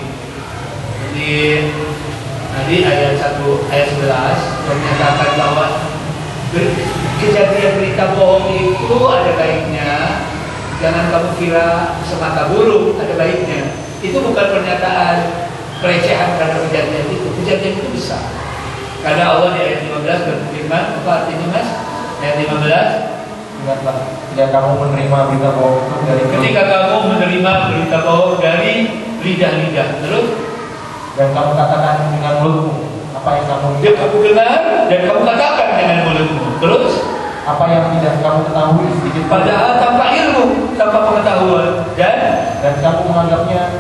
Jadi tadi ayat 1 ayat 11 menyatakan bahwa kejadian berita bohong itu ada baiknya. Jangan kamu kira semata buruk, ada baiknya. Itu bukan pernyataan pelecehan terhadap kejadian itu. Kejadian itu besar. Karena Allah di ayat 15 berfirman, apa artinya Mas? Ayat 15, ingatlah ketika kamu menerima berita bohong dari ketika kamu menerima berita bohong dari lidah-lidah, terus dan kamu katakan dengan mulutmu apa yang kamu dengar dan kamu katakan dengan mulutmu, terus apa yang tidak kamu ketahui sedikit padahal tanpa ilmu, tanpa pengetahuan, dan kamu menganggapnya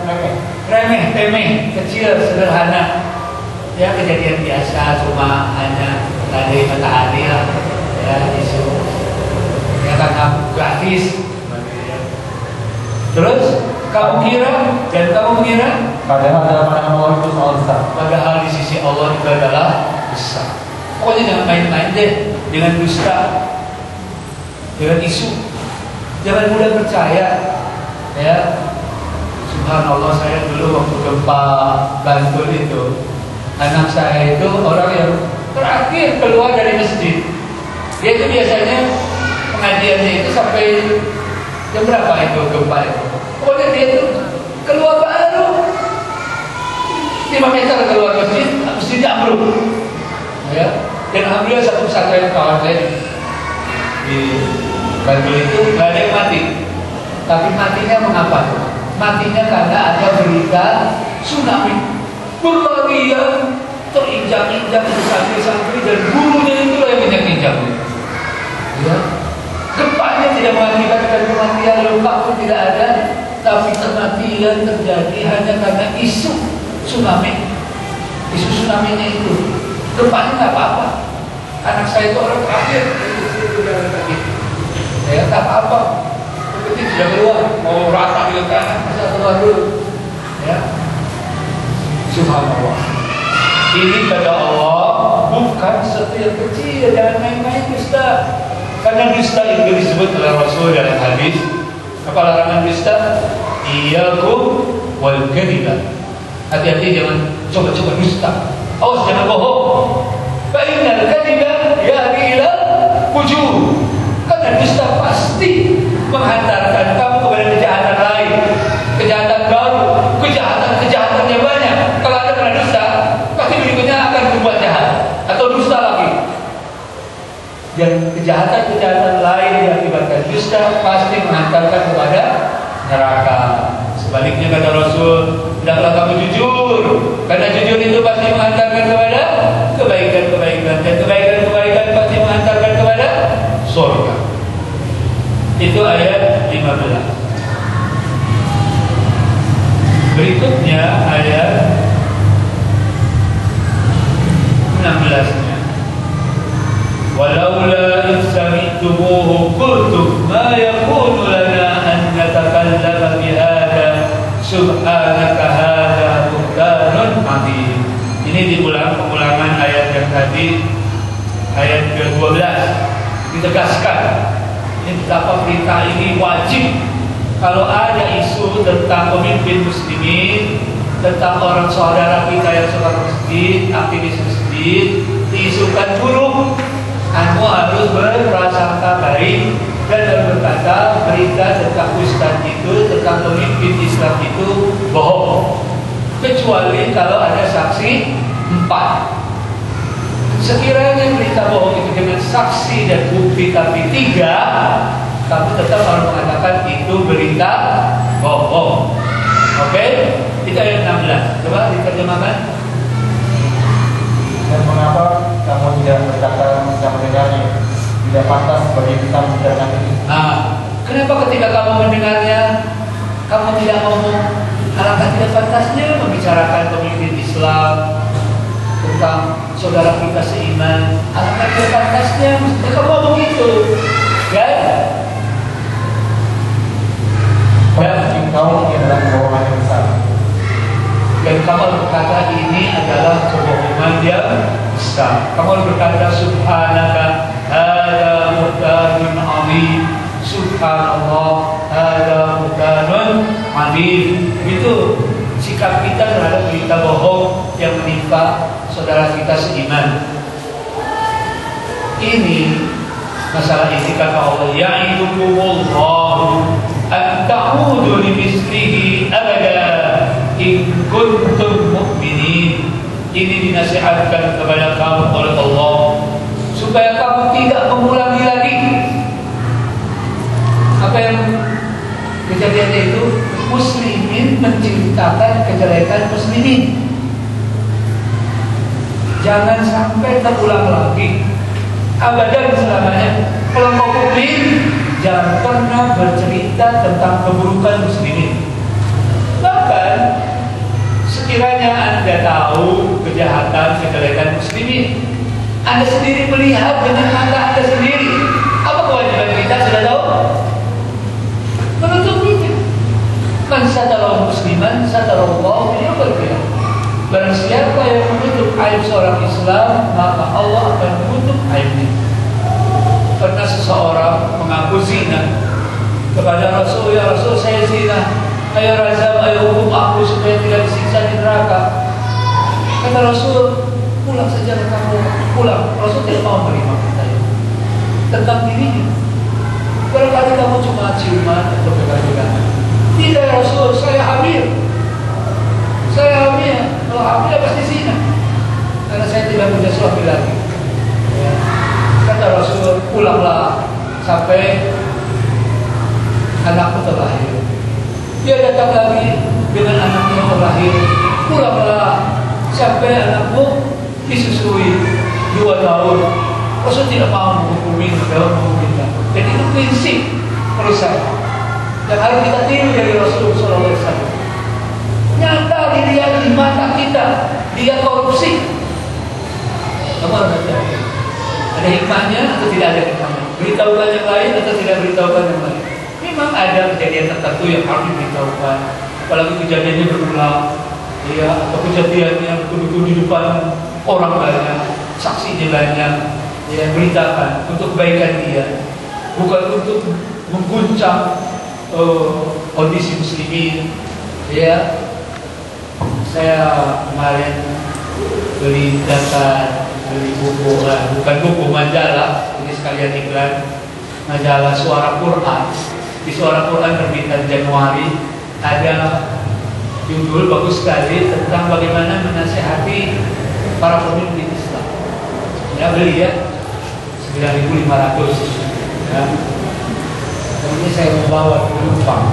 remeh, temeh, kecil, sederhana. Ya, kejadian biasa, cuma hanya tadi matahari lah, ya isu ya karena gratis. Terus kamu kira dan kamu mengira padahal dalam pandangan Allah itu soal besar. Padahal di sisi Allah itu adalah besar. Pokoknya jangan main-main deh dengan dusta, dengan isu. Jangan mudah percaya. Ya, subhanallah, saya dulu waktu gempa Bantul itu, anak saya itu orang yang terakhir keluar dari masjid. Dia itu biasanya pengajiannya itu sampai jam berapa itu gempa itu. Pokoknya dia itu keluar baru 5 meter keluar masjid ambruk. Ya, dan alhamdulillah satu pesantren kawan saya di Bantul itu nggak ada yang mati. Tapi matinya mengapa? Matinya karena ada berita tsunami. Berlarian terinjak-injak santri-santri dan gurunya itulah yang injak-injak. Ya, gempanya tidak mengakibatkan kematian, luka pun tidak ada, tapi kematian terjadi hanya karena isu tsunami. Isu tsunami-nya itu. Gempanya nggak apa-apa. Anak saya itu orang terakhir. Ya, nggak apa-apa. Seperti sudah keluar, mau rata di kanan, masa keluar dulu. Ya. Subhanallah. Ini kata Allah bukan sesuatu yang kecil, jangan main-main dusta. Karena dusta itu disebut oleh Rasul dalam hadis. Apa larangan dusta? Iyyakum wal kadhiba. Hati-hati jangan coba-coba dusta. Awas jangan bohong. Fa innal kadhiba yahdi ila fujur. Karena dusta pasti menghantarkan kamu kepada kejahatan lain, kejahatan baru, kejahatan yang banyak. Kalau ada kena dusta, pasti berikutnya akan berbuat jahat atau dusta lagi. Dan kejahatan lain yang akibatkan dusta pasti menghantarkan kepada neraka. Sebaliknya kata Rasul, hendaklah kamu jujur, karena jujur itu pasti menghantarkan kepada kebaikan-kebaikan, dan kebaikan-kebaikan pasti menghantarkan kepada surga. Itu ayat 15. Berikutnya ayat 16-nya. Walaula id sami'tumuhu qultum ma yakunu lana an natakallama bihadza subhanaka hadza buhtanun 'adzim. Ini diulang pengulangan ayat yang tadi, ayat ke-12. Ditegaskan ini betapa perintah ini wajib. Kalau ada isu tentang pemimpin muslimin, tentang orang saudara kita yang sholat masjid, aktivis masjid, diisukan buruk, kamu harus berprasangka baik dan berkata berita tentang ustaz itu, tentang pemimpin Islam itu bohong, kecuali kalau ada saksi 4. Sekiranya berita bohong itu dengan saksi dan bukti tapi 3, kamu tetap harus mengatakan itu berita bohong. Oke? Itu ayat 16. Coba diterjemahkan. Dan mengapa kamu tidak berkata tidak mendengarnya? Tidak pantas bagi kita mendengarkan ini. Nah, kenapa ketika kamu mendengarnya, kamu tidak ngomong? Alangkah tidak pantasnya membicarakan pemimpin Islam, tentang saudara kita seiman. Alangkah tidak pantasnya mesti kamu ngomong itu, kan? Dan engkau ini adalah kebohongan yang besar. Dan kamu harus berkata ini adalah kebohongan yang besar. Kamu harus berkata subhanaka hada muhtanun azim, subhanallah hada muhtanun azim. Itu sikap kita terhadap berita bohong yang menimpa saudara kita seiman. Ini masalah ini kata Allah, ya'idukumullahu an ta'udu limislihi abada in kuntum mu'minin. Ini dinasihatkan kepada kamu oleh Allah supaya kamu tidak mengulangi lagi apa yang kejadiannya itu. Muslimin menceritakan kejelekan muslimin. Jangan sampai terulang lagi abadan selamanya. Kalau mau mukmin, jangan pernah bercerita tentang keburukan muslimin. Bahkan sekiranya Anda tahu kejahatan, kejelekan muslimin, Anda sendiri melihat dengan mata Anda sendiri, apa kewajiban kita? Sudah tahu? Menutupinya. Man satara musliman satarallahu yawmal qiyamah. Barang siapa yang menutup aib seorang Islam, maka Allah akan menutup aibnya. Pernah seseorang mengaku zina kepada Rasul, ya Rasul saya zina, ayo razam, ayo hukum aku supaya tidak disiksa di neraka. Kata Rasul, pulang saja kamu, pulang. Rasul tidak mau menerima pertanyaan tentang dirinya. Barangkali kamu cuma ciuman atau pegang-pegangan. Tidak ya Rasul, saya hamil. Saya hamil. Kalau hamil ya pasti zina. Karena saya tidak punya suami lagi. Ya. Kata Rasul, pulanglah sampai anakmu terlahir. Dia datang lagi dengan anaknya terlahir. Pulanglah sampai anakmu disusui 2 tahun. Rasul tidak mau menghukumi dalam menghukumi. Dan itu prinsip perusahaan yang harus kita tiru dari Rasulullah SAW. Nyata dilihat di mata kita, dia korupsi. Kamu harus hati-hati. Ada hikmahnya atau tidak ada hikmahnya? Beritahukan yang lain atau tidak beritahukan yang lain? Memang ada kejadian tertentu yang harus diberitahukan. Apalagi kejadiannya berulang, ya, atau kejadiannya betul-betul di depan orang banyak, saksinya banyak, ya, beritakan untuk kebaikan dia, bukan untuk mengguncang kondisi muslimin. Ya, saya kemarin beli data, beli buku, bukan buku, majalah, ini sekalian iklan, majalah Suara Quran. Di Suara Quran terbitan Januari ada judul bagus sekali tentang bagaimana menasihati para pemimpin Islam. Ya, beli ya, 9.500. Ya. Ini saya membawa di Jepang.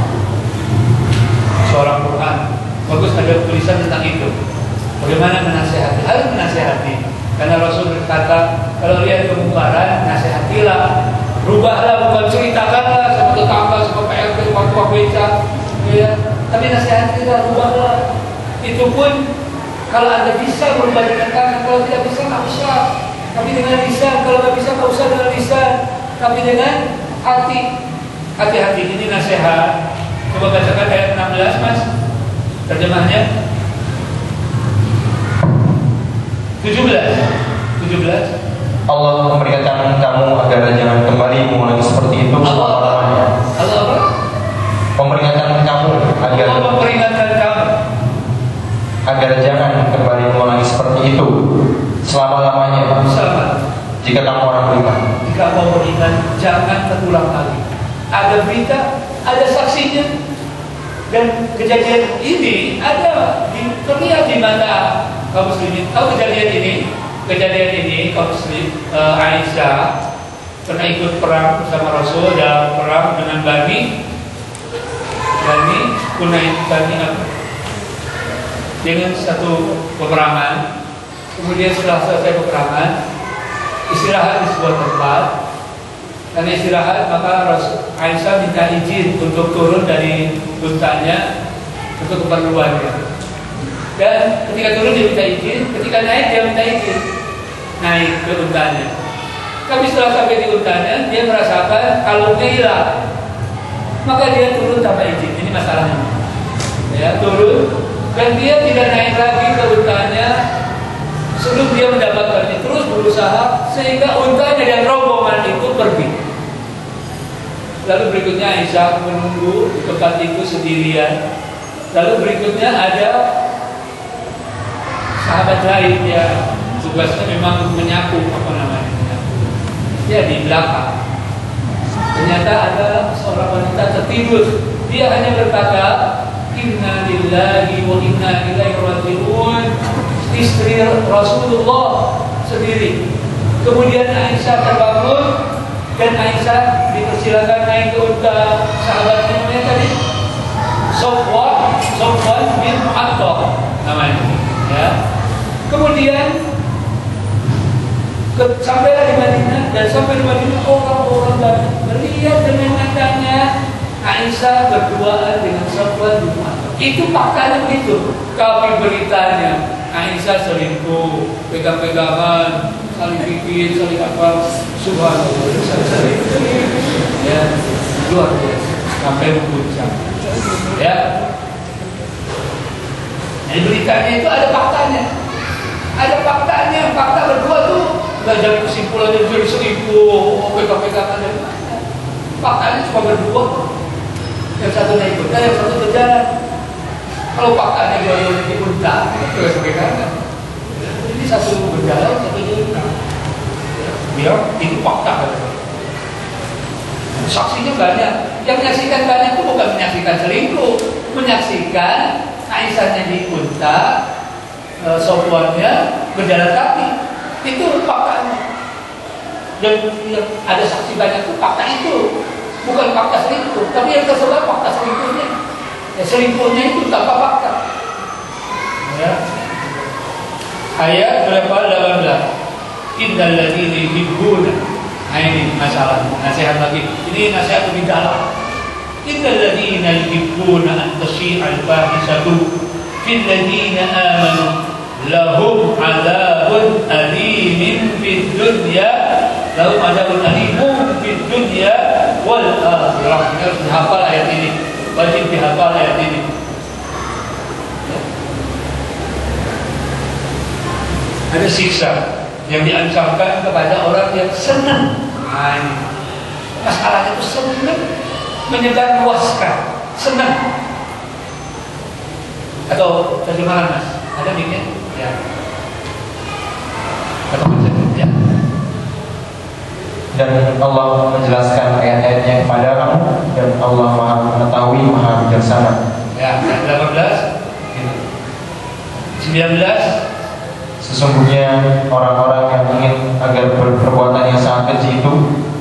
Suara Quran bagus, ada tulisan tentang itu. Bagaimana menasihati? Harus menasihati. Karena Rasul berkata, kalau lihat kemungkaran, nasihatilah, rubahlah, bukan ceritakanlah sama tetangga, sama PLT, waktu beca, ya. Tapi nasihatilah, rubahlah. Itu pun kalau Anda bisa berubah dengan tangan, kalau tidak bisa nggak usah. Tapi dengan lisan, kalau nggak bisa nggak usah dengan lisan, tapi dengan hati. Hati-hati, ini nasihat. Coba bacakan ayat 16, Mas. Terjemahnya 17. Allah memperingatkan kamu agar jangan kembali mengulangi seperti itu selama-lamanya. Allah apa? Memperingatkan kamu agar jangan kembali mengulangi seperti itu selama-lamanya. jika kamu orang beriman. Jika kamu beriman, jangan terulang lagi. Ada berita, ada saksinya, dan kejadian ini ada terlihat di mata kaum muslimin. Tahu kejadian ini? Kejadian ini kaum muslim, Aisyah pernah ikut perang bersama Rasul dalam perang dengan Bani dengan satu peperangan. Kemudian setelah selesai peperangan, istirahat di sebuah tempat. Karena istirahat, maka Aisyah minta izin untuk turun dari untanya untuk keperluannya. Dan ketika turun dia minta izin, ketika naik dia minta izin naik ke untanya. Tapi setelah sampai di untanya, dia merasakan kalungnya hilang. Maka dia turun tanpa izin. Ini masalahnya. Ya, turun dan dia tidak naik lagi ke untanya sebelum dia mendapatkannya. Terus berusaha sehingga untanya dan rombongan itu pergi. Lalu berikutnya Aisyah menunggu di tempat itu sendirian. Lalu berikutnya ada sahabat lain yang tugasnya memang menyapu dia di belakang. Ternyata ada seorang wanita tertidur. Dia hanya berkata, Inna lillahi wa inna ilaihi raji'un. Istri Rasulullah sendiri. Kemudian Aisyah terbangun dan Aisyah dipersilakan naik ke unta sahabatnya namanya tadi Sofwan bin Mu'attab namanya. Ya. Kemudian sampailah di Madinah, dan sampai di Madinah orang-orang banyak melihat dengan matanya Aisyah berduaan dengan Sofwan bin Mu'attab. Itu faktanya begitu. Tapi beritanya Aisyah selingkuh, pegang-pegangan, saling bikin, saling apa, subhanallah, saling ya, luar biasa sampai puncak. Ya. Jadi beritanya itu ada faktanya. Ada faktanya, fakta berdua tuh nggak jadi kesimpulannya jadi selingkuh, pegang-pegangan dari mana. Faktanya cuma berdua. Yang satu naik unta, yang satu berjalan. Kalau faktanya dua-duanya di unta, itu pegangan. Ini satu berjalan, satu di unta. Biar itu fakta. Saksinya banyak. Yang menyaksikan banyak itu bukan menyaksikan selingkuh, menyaksikan Aisyahnya di unta, Sofwannya berjalan kaki. Itu faktanya. Dan yang ada saksi banyak itu fakta itu, bukan fakta selingkuh. Tapi yang tersebar fakta selingkuhnya. Ya, selingkuhnya itu tanpa fakta. Ya. Ayat berapa? 18. Innal ladzina yuhibbuna. Nah, ini masalah, nasihat lagi. Ini nasihat lebih dalam. Innal ladzina yuhibbuna an tashi'a al-fahishatu fil ladzina amanu lahum 'adzabun alimun fid dunya wal akhirah. Harus dihafal ayat ini. Wajib dihafal ayat ini. Ada siksa yang diancamkan kepada orang yang senang. Masalahnya itu senang menyebarluaskan, senang. Atau terjemahan mas, ada bikin? Ya. Atau ya. Dan Allah menjelaskan ayat-ayatnya kepada kamu, dan Allah Maha mengetahui, Maha bijaksana. Ya, ayat 18, 19. Sesungguhnya orang-orang yang ingin agar perbuatan yang sangat keji itu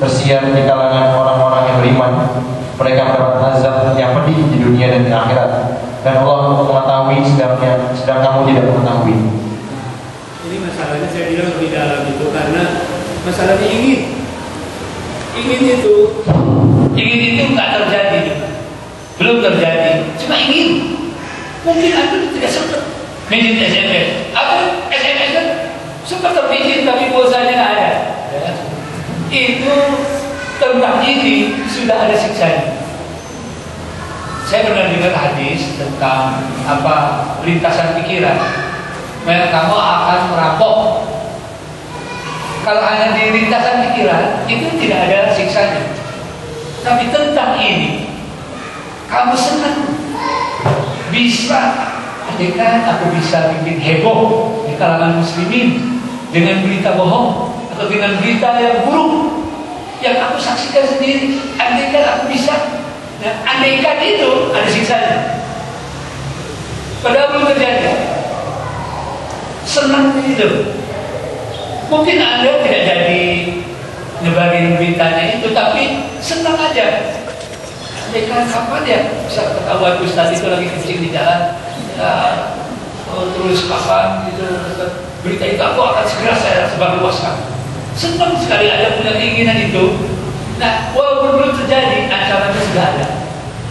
tersiar di kalangan orang-orang yang beriman, mereka mendapat azab yang pedih di dunia dan di akhirat. Dan Allah mengetahui sedang kamu tidak mengetahui. Ini masalahnya saya bilang lebih dalam itu karena masalahnya ingin itu nggak terjadi, belum terjadi, cuma ingin. Mungkin aku tidak sempat minjem SMS, atau SMS kan sempat terpikir tapi pulsanya nggak ada. Ya. Itu tentang ini sudah ada siksanya. Saya pernah dengar hadis tentang apa lintasan pikiran. Kamu akan merampok. Kalau hanya di lintasan pikiran itu tidak ada siksanya. Tapi tentang ini kamu senang bisa. Andaikan aku bisa bikin heboh di kalangan muslimin dengan berita bohong, atau dengan berita yang buruk yang aku saksikan sendiri. Andaikan aku bisa, nah, andaikan itu ada siksanya, padahal belum terjadi. Senang itu. Mungkin Anda tidak jadi nyebarin beritanya itu, tapi senang aja. Andaikan kapan ya bisa ketahuan Ustaz itu lagi kencing di jalan, ya, terus kapan gitu berita itu aku akan segera saya sebarluaskan. Senang sekali ada punya keinginan itu. Nah, walaupun belum terjadi, ancamannya sudah ada.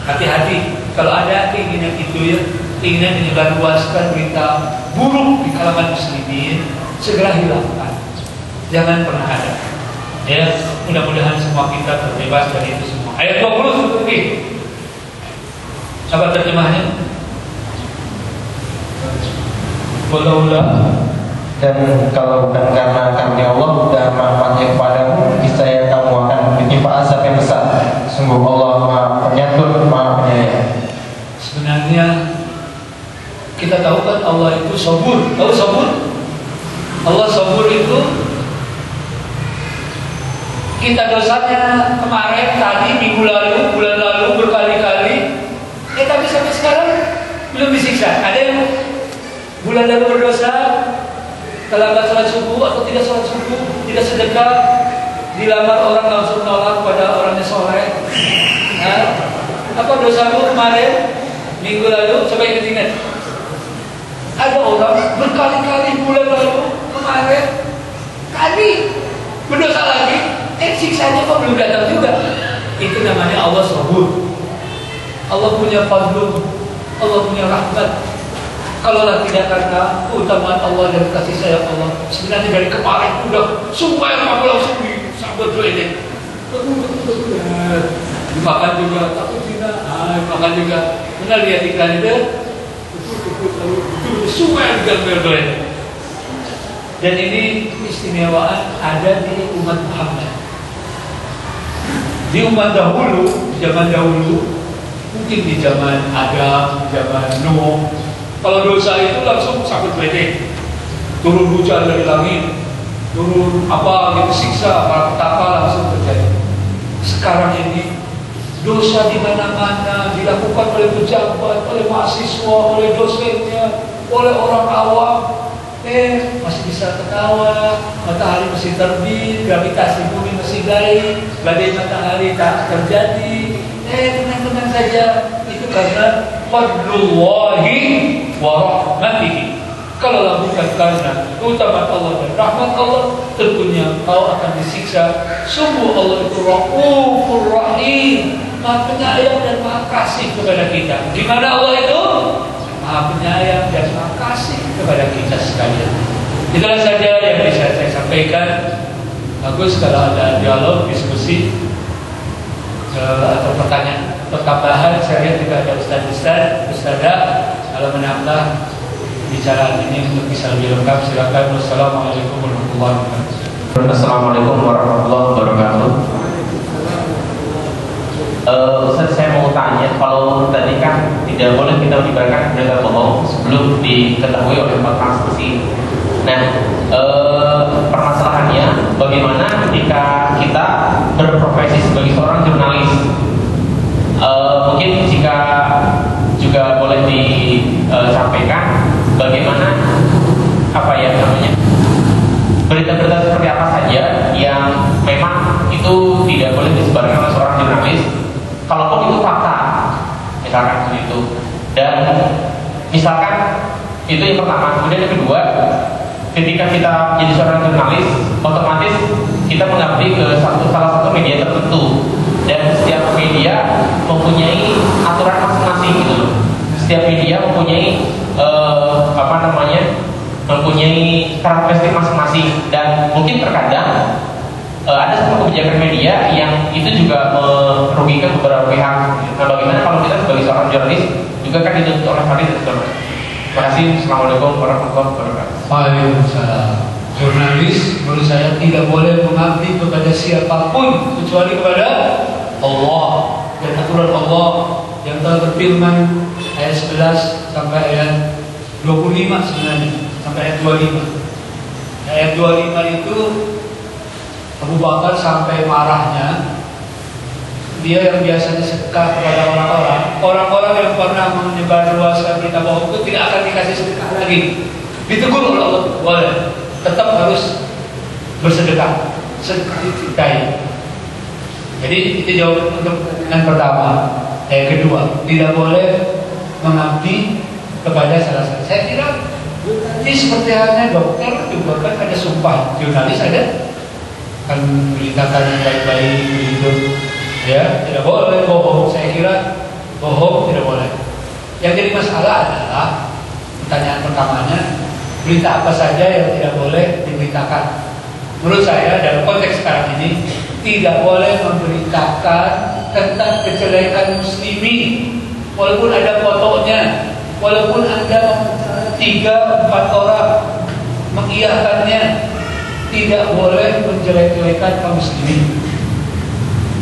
Hati-hati kalau ada keinginan itu ya, keinginan menyebarluaskan berita buruk di kalangan muslimin, segera hilangkan. Jangan pernah ada. Ya, mudah-mudahan semua kita terbebas dari itu semua. Ayat 20 seperti apa terjemahnya? Walaula, dan kalau bukan karena karunia Allah dan rahmatnya kepadamu, niscaya kamu akan ditimpa azab yang besar. Sungguh Allah Maha Penyantun, Maha Penyayang. Sebenarnya kita tahu kan Allah itu sabur. Tahu sabur? Allah sabur itu kita dosanya kemarin, tadi, minggu lalu, bulan lalu berkali-kali, tapi sampai sekarang belum disiksa. Ada yang bulan lalu berdosa, terlambat sholat subuh atau tidak sholat subuh, tidak sedekah, dilamar orang langsung tolak pada orangnya soleh. Nah, apa dosamu kemarin, minggu lalu? Coba ingat-ingat. Ada orang berkali-kali bulan lalu, kemarin, tadi berdosa lagi, siksanya kok belum datang juga. Itu namanya Allah sabur. Allah punya fadlu, Allah punya rahmat. Kalau tidak karena keutamaan Allah dan kasih sayang Allah, sebenarnya dari kemarin udah semua yang kamu langsung disambut dulu ini. Dimakan juga, takut tidak, makan juga. Benar lihat iklan itu, semua yang digambar dulu ini. Dan ini keistimewaan ada di umat Muhammad. Di umat dahulu, zaman dahulu, mungkin di zaman Adam, zaman Nuh, kalau dosa itu langsung sakit bete, turun hujan dari langit, turun apa gitu, siksa, malapetaka langsung terjadi. Sekarang ini dosa di mana-mana dilakukan oleh pejabat, oleh mahasiswa, oleh dosennya, oleh orang awam. Masih bisa ketawa, matahari masih terbit, gravitasi bumi masih baik, badai matahari tak terjadi. Tenang-tenang saja. Itu karena fadlullahi wa rahmatihi. Kalau bukan karena keutamaan Allah dan rahmat Allah, tentunya kau akan disiksa. Sungguh Allah itu Raufur Rahim, Maha Penyayang dan Maha Kasih kepada kita. Di mana Allah itu? Maha Penyayang dan Maha Kasih kepada kita sekalian. Itulah saja yang bisa saya sampaikan. Bagus kalau ada dialog, diskusi, atau pertanyaan pertambahan. Saya lihat juga ada Ustazah kalau menambah bicaraan ini untuk bisa lebih lengkap, silakan. Wassalamualaikum warahmatullahi wabarakatuh. Assalamualaikum warahmatullahi wabarakatuh. Ustaz, saya mau tanya, kalau tadi kan tidak boleh kita menyebarkan berita bohong sebelum diketahui oleh empat transaksi. Nah, permasalahannya bagaimana ketika kita berprofesi sebagai seorang jurnalis? Mungkin jika juga boleh disampaikan bagaimana apa ya namanya berita-berita seperti apa saja yang memang itu tidak boleh disebarkan oleh seorang jurnalis, kalaupun itu fakta, misalkan begitu. Dan misalkan itu yang pertama. Kemudian yang kedua, ketika kita jadi seorang jurnalis, otomatis kita mengabdi ke salah satu media tertentu, dan setiap media mempunyai aturan masing-masing gitu loh. Setiap media mempunyai mempunyai karakteristik masing-masing, dan mungkin terkadang ada sebuah kebijakan media yang itu juga merugikan beberapa pihak. Nah, bagaimana kalau kita sebagai seorang jurnalis juga kan dituntut oleh hadis dan sebagainya. Terima kasih. Assalamualaikum warahmatullahi wabarakatuh. Waalaikumsalam. Jurnalis menurut saya tidak boleh mengabdi kepada siapapun kecuali kepada Allah dan aturan Allah yang telah berfirman ayat 11 sampai ayat 25 sebenarnya sampai ayat 25. Ayat 25 itu Abu Bakar sampai marahnya, dia yang biasanya sedekah kepada orang-orang yang pernah menyebar luaskan berita bohong itu tidak akan dikasih sedekah lagi. Ditegur oleh Allah, boleh, tetap harus bersedekah, sedekah dicintai. Jadi itu jawab untuk yang pertama. Yang kedua, tidak boleh mengabdi kepada salah satu. Saya kira ini seperti halnya dokter juga kan ada sumpah, jurnalis ada kan beritakan yang baik-baik begitu. Ya, tidak boleh bohong. Saya kira bohong tidak boleh. Yang jadi masalah adalah pertanyaan pertamanya, berita apa saja yang tidak boleh diberitakan. Menurut saya dalam konteks sekarang ini tidak boleh memberitakan tentang kejelekan muslimin, walaupun ada fotonya, walaupun ada 3-4 orang mengiyakannya, tidak boleh menjelek-jelekan kaum muslimin.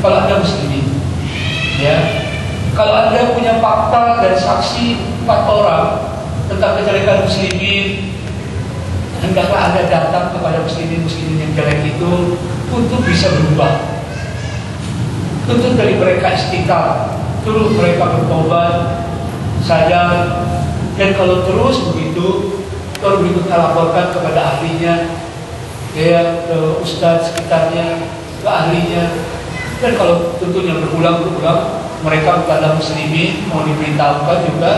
Kalau Anda muslimin, ya, kalau Anda punya fakta dan saksi 4 orang tentang kejelekan muslimin, hendaklah Anda datang kepada muslimin yang jelek itu untuk bisa berubah. Tuntut dari mereka istiqamah, terus mereka bertobat, sadar, dan kalau terus begitu, baru berikutnya laporkan kepada ahlinya, ya, ke ustadz sekitarnya, ke ahlinya. Dan kalau tentunya berulang-ulang mereka kepada muslimin mau diberitahukan juga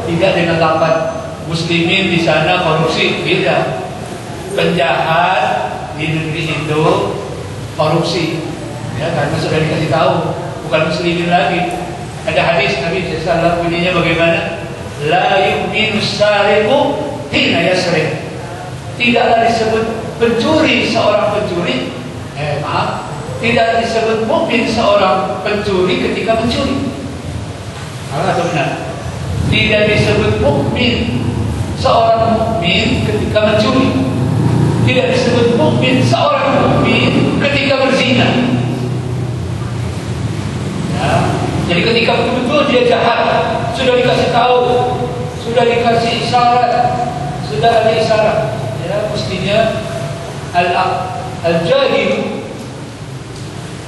tidak dengan lapan muslimin di sana korupsi, tidak. Penjahat di negeri itu korupsi, ya, karena sudah dikasih tahu bukan muslimin lagi. Ada hadis Nabi SAW bunyinya bagaimana? La yu'minu sariqu hina yasriq. Tidaklah disebut pencuri seorang pencuri, tidak disebut mukmin seorang pencuri ketika mencuri. Salah atau benar? Tidak disebut mukmin seorang mukmin ketika mencuri. Tidak disebut mukmin seorang mukmin ketika berzina. Ya. Jadi ketika betul-betul dia jahat, sudah dikasih tahu, sudah dikasih isyarat, sudah ada isyarat. Ya, mestinya al-jahil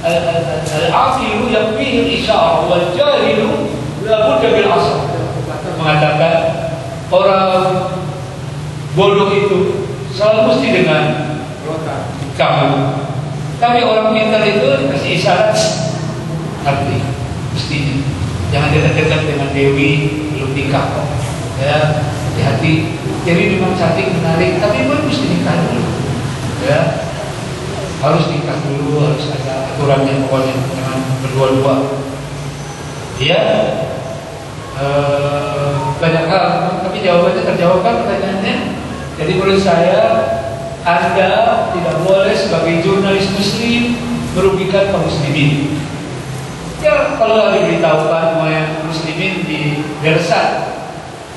al-aqilu yakfihi al-isyarah wal jahilu la budda bil asr. Mengatakan orang bodoh itu selalu mesti dengan kamu. Tapi orang pintar itu dikasih isyarat, arti mestinya jangan dekat-dekat dengan Dewi, belum nikah kok. Ya, hati-hati. Jadi memang cantik, menarik, tapi memang mesti nikah dulu. Ya, harus nikah dulu, harus ada aturannya pokoknya, jangan berdua-dua. Ya, banyak hal, tapi jawabannya terjawabkan pertanyaannya. Jadi menurut saya, Anda tidak boleh sebagai jurnalis muslim merugikan kaum muslimin. Ya, kalau ada diberitahukan oleh muslimin di Gersan,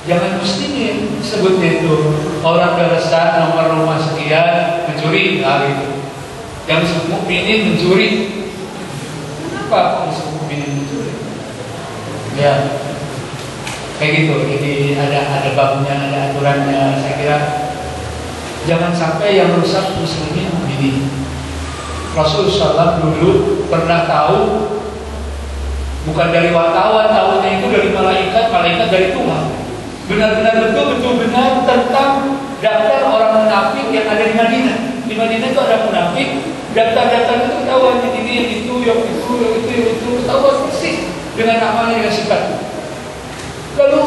jangan muslimin sebutnya itu orang Gersan nomor rumah sekian mencuri, gitu. Yang disebut mukminin mencuri. Kenapa disebut mukminin mencuri? Ya, kayak gitu. Jadi ada babnya, ada aturannya. Saya kira jangan sampai yang rusak muslimin mukminin. Rasulullah SAW dulu pernah tahu, bukan dari wartawan, tahunya itu dari malaikat dari Tuhan. Benar-benar betul benar tentang daftar orang munafik yang ada di Madinah. Di Madinah itu ada munafik, daftar-daftar itu ketahuan, ini yang itu, ketahuan persis dengan namanya, dengan sifatnya. Lalu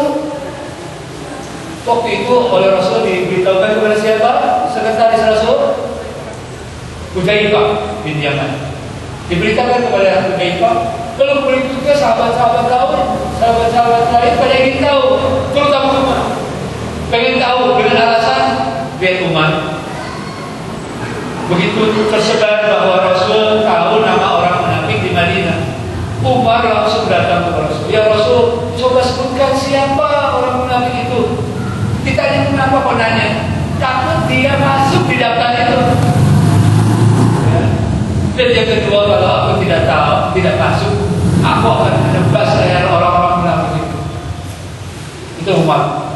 waktu itu oleh Rasul diberitahukan kepada siapa? Sekretaris Rasul, Hudzaifah bin Yaman. Diberitakan kepada Hudzaifah. Lalu berikutnya sahabat-sahabat lain pada ingin tahu, terutama Umar. Pengen tahu dengan alasan biar Umar. Begitu tersebar bahwa Rasul tahu nama orang munafik di Madinah, Umar langsung datang kepada Rasul. Ya Rasul, coba sebutkan siapa orang munafik itu. Ditanya kenapa kok nanya? Takut dia masuk di daftar itu. Ya. Dan yang kedua, kalau aku tidak tahu, tidak masuk, aku akan menebas leher orang-orang munafik itu. Itu Umar.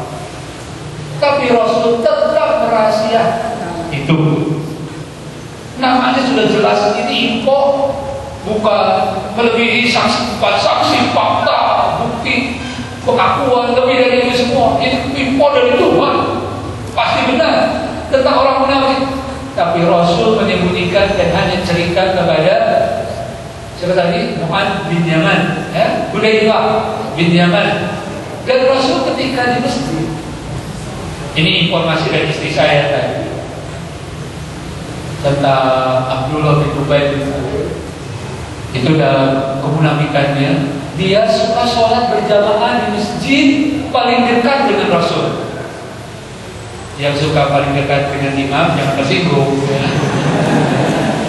Tapi Rasul tetap merahasiakan itu. Namanya sudah jelas ini impor, bukan melebihi saksi, bukan saksi, fakta, bukti, pengakuan, lebih dari itu semua. Ini impor dari Tuhan, pasti benar tentang orang munafik. Tapi Rasul menyembunyikan dan hanya cerita kepada siapa tadi? Mu'adz bin Yaman, ya? Hudzaifah bin Yaman. Dan Rasul ketika di masjid, ini informasi dari istri saya tadi tentang Abdullah bin Ubay bin Salul. Itu dalam kemunafikannya, dia suka sholat berjamaah di masjid paling dekat dengan Rasul. Yang suka paling dekat dengan imam jangan tersinggung, ya.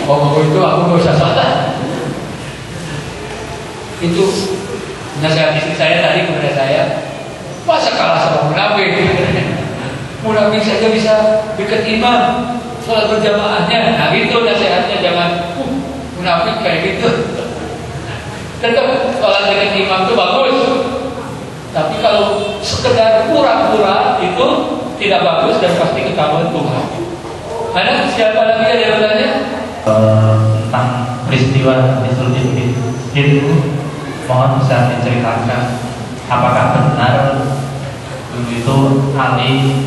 Oh itu aku gak usah sholat. Itu nasihat istri saya tadi kepada saya. Masa kalah sama munafik? Munafik saja bisa dekat imam, sholat berjamaahnya. Nah itu nasihatnya, jangan munafik kayak gitu. Tetap sholat dekat imam itu bagus, tapi kalau sekedar pura-pura itu tidak bagus dan pasti ketahuan Tuhan. Ada siapa lagi yang bertanya? Tentang peristiwa Nisruddin bin itu, mohon bisa diceritakan apakah benar dulu itu Ali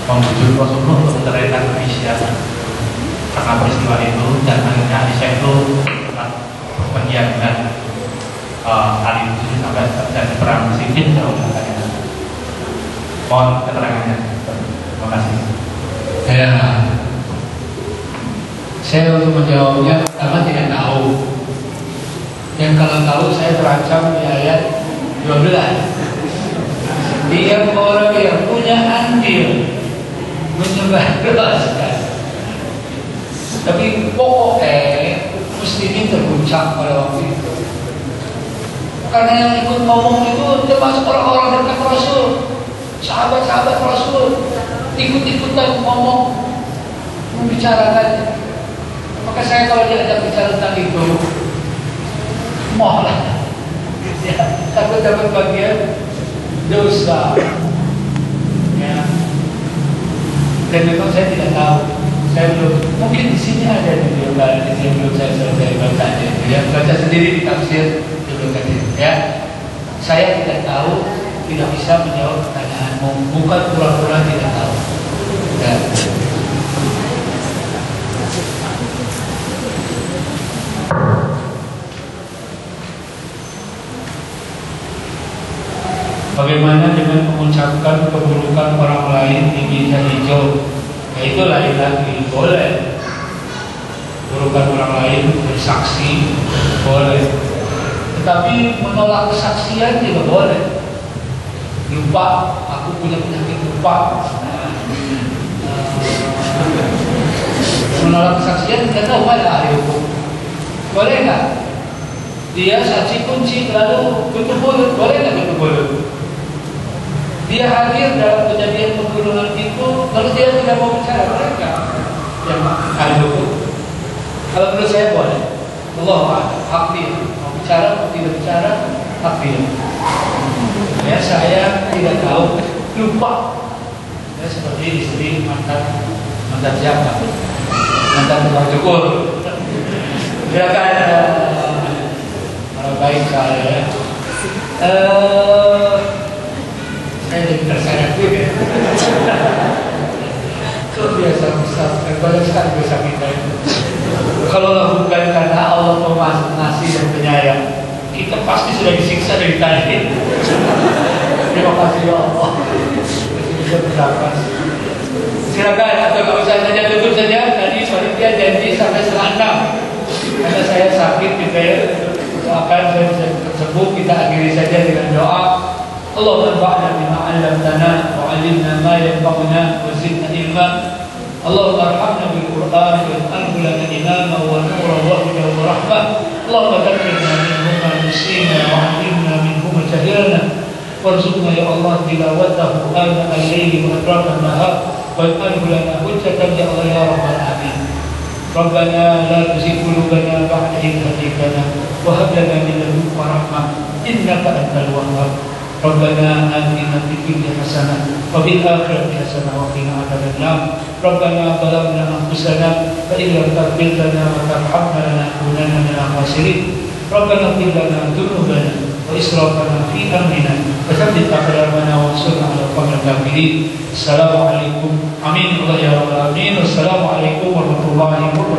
membujuk Rasulullah untuk menceraikan Aisyah karena peristiwa itu, dan akhirnya Aisyah itu mendiamkan Ali itu sampai terjadi perang Siffin jauh belakangnya. Mohon keterangannya. Terima kasih. Ya, saya untuk menjawabnya pertama tidak tahu. Dan kalau tahu saya terancam di ayat 12. Dia orang yang punya andil menyebarluaskan. Tapi pokoknya muslimin terguncang pada waktu itu. Karena yang ikut ngomong itu termasuk orang-orang dekat Rasul, sahabat-sahabat Rasul, ikut-ikutan ngomong, membicarakan. Maka saya kalau diajak bicara tentang itu, mohonlah, ya, takut dapat bagian dosa. Ya. Dan memang saya tidak tahu. Saya belum, mungkin di sini ada di video kali ini belum saya selesai bacanya. Ya, baca sendiri di tafsir dulu tadi. Ya, saya tidak tahu, tidak bisa menjawab pertanyaanmu. Bukan pura-pura tidak tahu. Ya. Bagaimana dengan mengucapkan keburukan orang lain di meja hijau? Ya itu lain lagi, boleh. Keburukan orang lain bersaksi, boleh. Tetapi menolak kesaksian tidak boleh. Lupa, aku punya penyakit lupa. Menolak kesaksian kita tahu ada ahli hukum. Boleh nggak? Dia saksi kunci lalu tutup mulut, boleh nggak tutup mulut? Dia hadir dalam kejadian pembunuhan itu, lalu dia tidak mau bicara, mereka yang ahli hukum. Kalau menurut saya boleh. Allah hak dia, mau bicara, mau tidak bicara, hak dia. Ya saya tidak tahu, lupa. Ya seperti istri mantan siapa? Mantan tukang cukur. Silakan baik saya. Saya jadi terseret juga. Kok biasa besar, banyak sekali dosa kita itu. Kalau bukan karena Allah pengasih dan penyayang, kita pasti sudah disiksa dari tadi. Terima kasih ya Allah. Bisa bersabar. Silakan atau kalau saya saja tutup saja. Tadi panitia janji sampai 5:30. Karena saya sakit gitu ya. Doakan saya bisa sembuh. Kita akhiri saja dengan doa. Allahumma anfa'na bima 'allamtana wa 'allimna ma yanfa'una wa zidna ilma. Allahumma arhamna bil Qur'an waj'alhu lana imama wa nuran wa hudan wa rahmah. Allahumma dhakkirna minhu ma nasina wa 'allimna minhu ma jahilna. Warzuqna ya Allah tilawatahu ana al-laili wa atrafa an-nahar waj'alhu lana hujjatan ya Allah ya rabbal alamin. Rabbana la tuzigh qulubana ba'da idh hadaytana wa hab lana min ladunka rahmah innaka antal wahhab. Rabbana atina fid dunya hasanah wa fil akhirati hasanah wa qina adzabannar. Rabbana zalamna anfusana fa in lam taghfir lana wa tarhamna lanakunanna minal khasirin. Rabbana ighfir lana dzunubana wa israfana fi amrina wa tsabbit aqdamana wansurna 'alal qawmil kafirin. Assalamualaikum. Amin. Allah ya rabbal alamin. Wassalamualaikum warahmatullahi wabarakatuh.